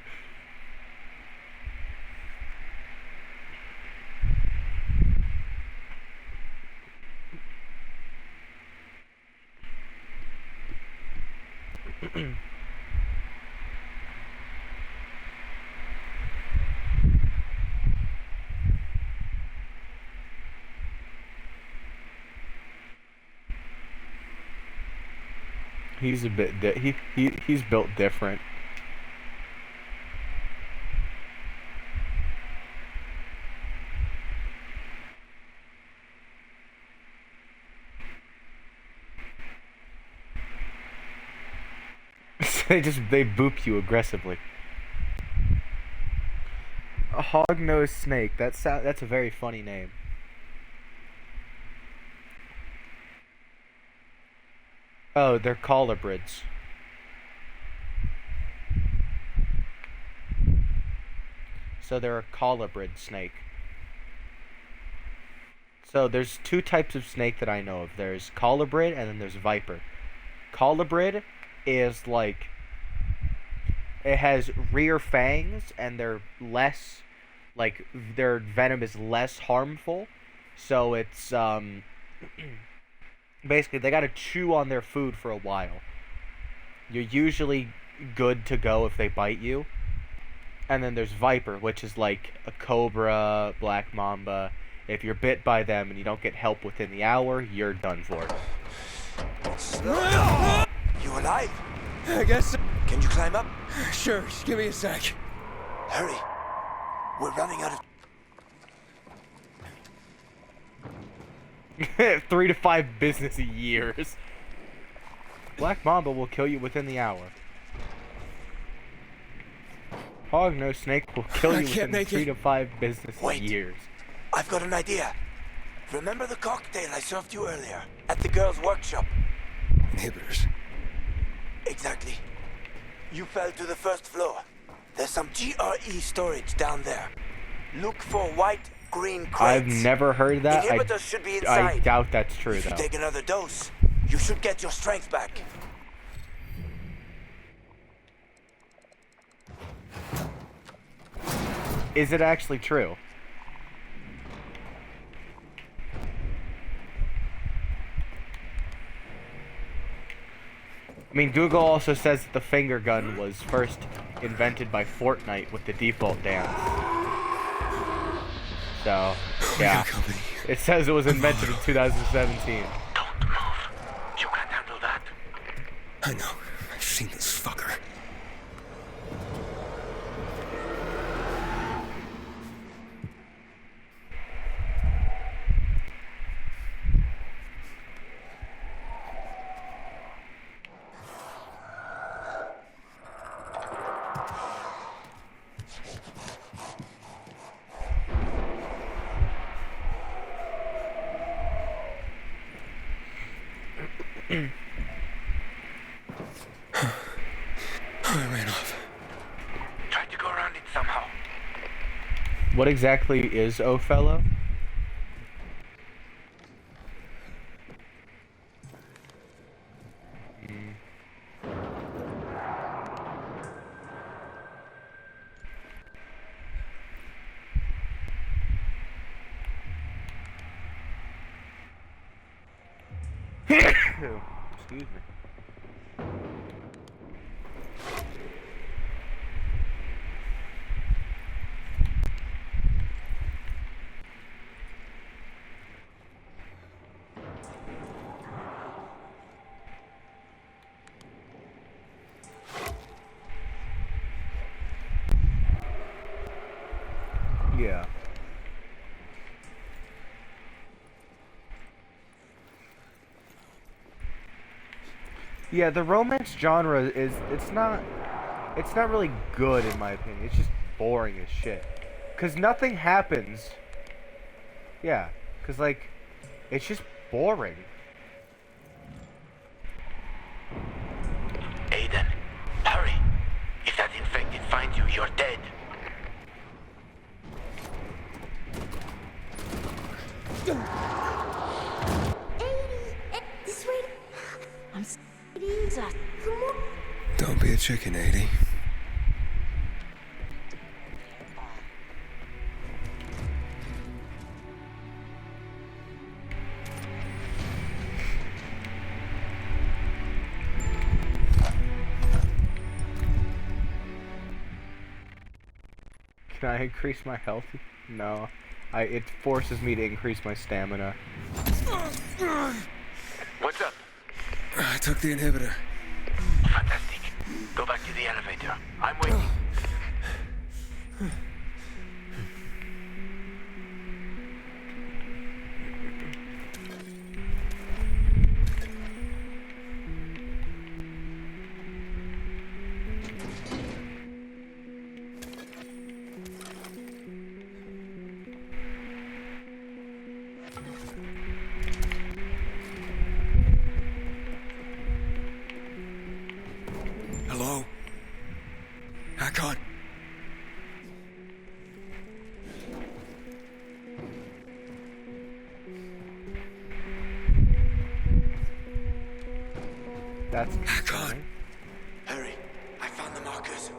He's a bit he's built different. they boop you aggressively. A hog-nosed snake. That's a very funny name. Oh, they're colubrids. So they're a colubrid snake. So there's two types of snake that I know of. There's colubrid and then there's viper. Colubrid is like... It has rear fangs and they're less... Like, their venom is less harmful. So it's, basically, they gotta chew on their food for a while. You're usually good to go if they bite you. And then there's Viper, which is like a cobra, black mamba. If you're bit by them and you don't get help within the hour, you're done for. You alive? I guess so. Can you climb up? Sure, just give me a sec. Hurry. We're running out of... 3 to 5 business years. Black Mamba will kill you within the hour. Hog-nosed snake will kill you within 3 to 5 business years. I've got an idea. Remember the cocktail I served you earlier at the girls' workshop? Inhibitors. Exactly. You fell to the first floor. There's some GRE storage down there. Look for white, green crates. I've never heard that. Inhibitors should be inside. I doubt that's true, if though. you take another dose, you should get your strength back. Is it actually true? I mean, Google also says that the finger gun was first invented by Fortnite with the default dance. So, yeah. It says it was invented in 2017. Don't move. You can't handle that. I know. I've seen this fucker. I ran off. Try to go around it somehow. What exactly is Othello? Excuse me. Yeah. Yeah, the romance genre is it's not really good in my opinion. It's just boring as shit. Cuz nothing happens. Yeah, cuz like it's just boring. Aiden, hurry. If that infected finds you, you're dead. This way. I'm Jesus. Come on. Don't be a chicken, 80. Can I increase my health? No. It forces me to increase my stamina. What's up? I took the inhibitor. Fantastic. Go back to the elevator. I'm waiting. Hello? Hakon? That's Hakon. Hurry. I found the markers.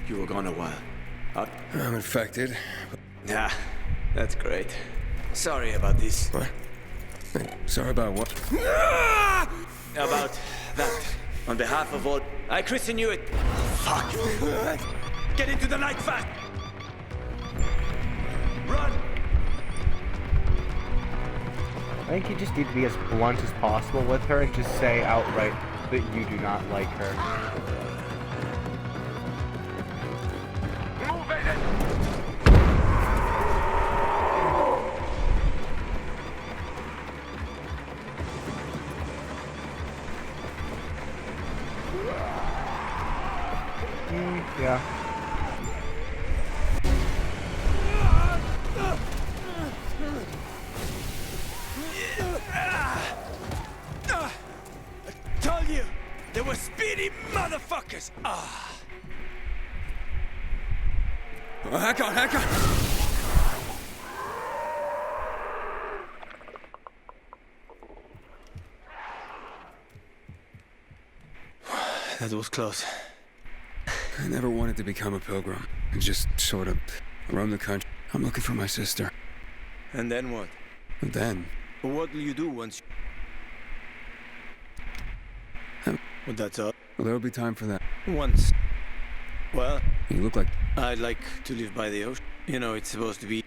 You were gone a while. I'm infected. Yeah, that's great. Sorry about this. What? Hey, sorry about what? About that. On behalf of all, I christen you it. Fuck. Get into the night fast. Run. I think you just need to be as blunt as possible with her and just say outright that you do not like her. Move, Aiden! Yeah. I told you, they were speedy motherfuckers. Oh, Hakon! That was close. I never wanted to become a pilgrim. I just sort of roam the country. I'm looking for my sister. And then what? And then, What will you do once? Well, that's all. well, there'll be time for that. Once. Well, You look like... I'd like to live by the ocean. You know, it's supposed to be.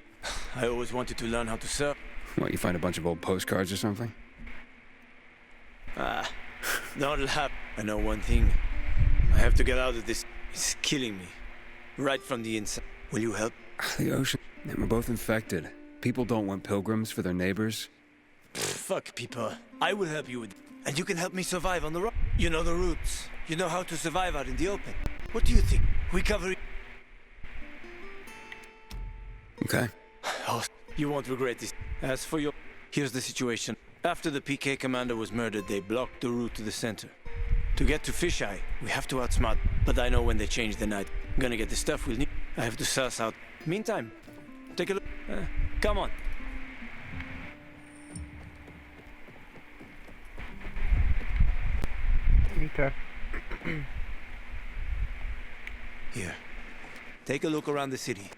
I always wanted to learn how to surf. What, you find a bunch of old postcards or something? Don't laugh. I know one thing. I have to get out of this. It's killing me. Right from the inside. Will you help? The ocean. And we're both infected. People don't want pilgrims for their neighbors. Fuck people. I will help you with. And you can help me survive on the road. You know the routes. You know how to survive out in the open. What do you think? We cover it. Okay. Oh, you won't regret this. As for your... Here's the situation. After the PK commander was murdered, they blocked the route to the center. To get to Fisheye, we have to outsmart. But I know when they change the night. I'm gonna get the stuff we'll need. I have to suss out. Meantime, take a look. Come on. Okay. Here. Take a look around the city.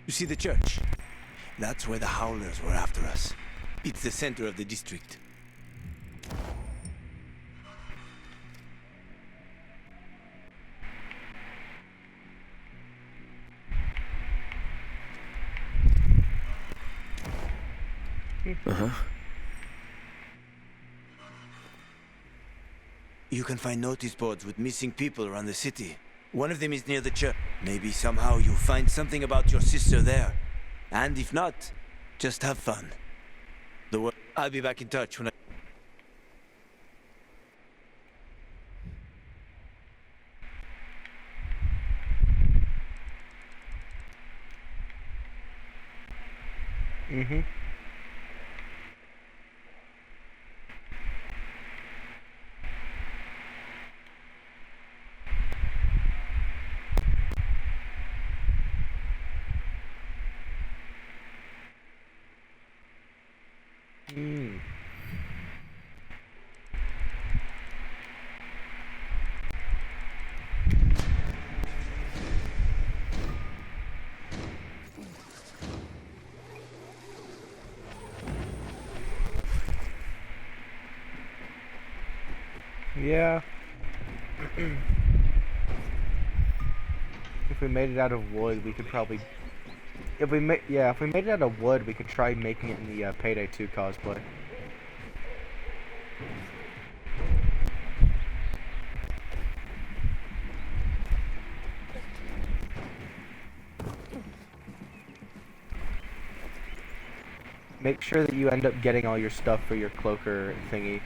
You see the church? That's where the Howlers were after us. It's the center of the district. Uh-huh. You can find notice boards with missing people around the city. One of them is near the church. Maybe somehow you'll find something about your sister there. And if not, just have fun. I'll be back in touch when I... Mm-hmm. Yeah. If we made it out of wood, we could probably... If we made it out of wood, we could try making it in the Payday 2 cosplay. Make sure that you end up getting all your stuff for your cloaker thingy.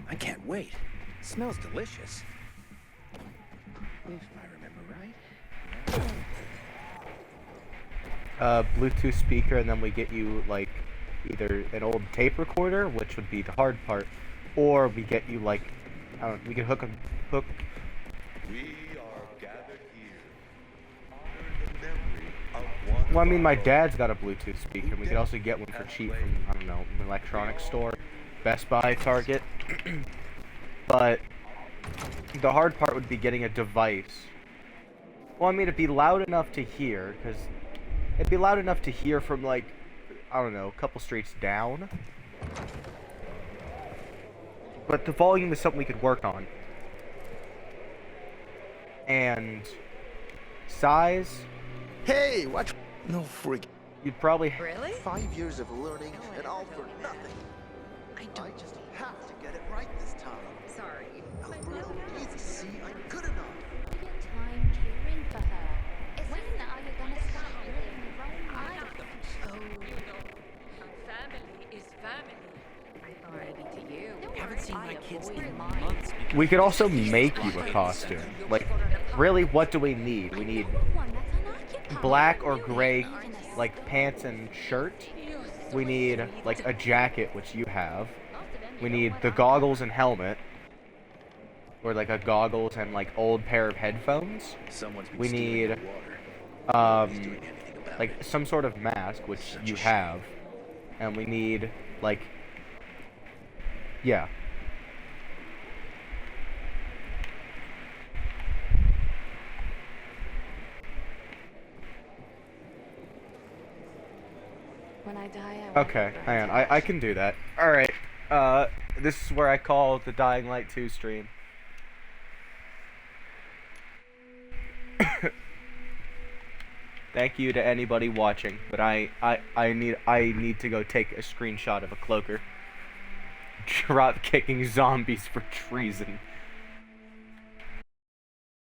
I can't wait. It smells delicious. If I remember right. Bluetooth speaker, and then we get you, like, either an old tape recorder, which would be the hard part, or we get you, like, I don't know, we can hook. We are gathered here. Honor the memory of one. Well, I mean, my dad's got a Bluetooth speaker, and we could also get one for cheap from, I don't know, an electronics store, Best Buy, Target. But the hard part would be getting a device. Well, I mean, it'd be loud enough to hear, because it'd be loud enough to hear from, like, I don't know, a couple streets down. But the volume is something we could work on. And size. Hey, watch. No freak. You'd probably. Really? 5 years of learning and all for nothing. I just have to get it right this time. Sorry. Alberto needs to see I'm good enough. Time caring for her. When are you gonna start living the role? Family is family. Already to you. Haven't seen my kids in months. We could also make you a costume. Like, really, what do we need? We need black or gray, like, pants and shirt. We need, like, a jacket, which you have. We need the goggles and helmet. Or, like, a goggles and, like, old pair of headphones. We need, like, some sort of mask, which you have. And we need, like, yeah. When I die, Okay, hang on. I can do that. Alright. This is where I call the Dying Light 2 stream. Thank you to anybody watching, but I need to go take a screenshot of a cloaker. Drop kicking zombies for treason.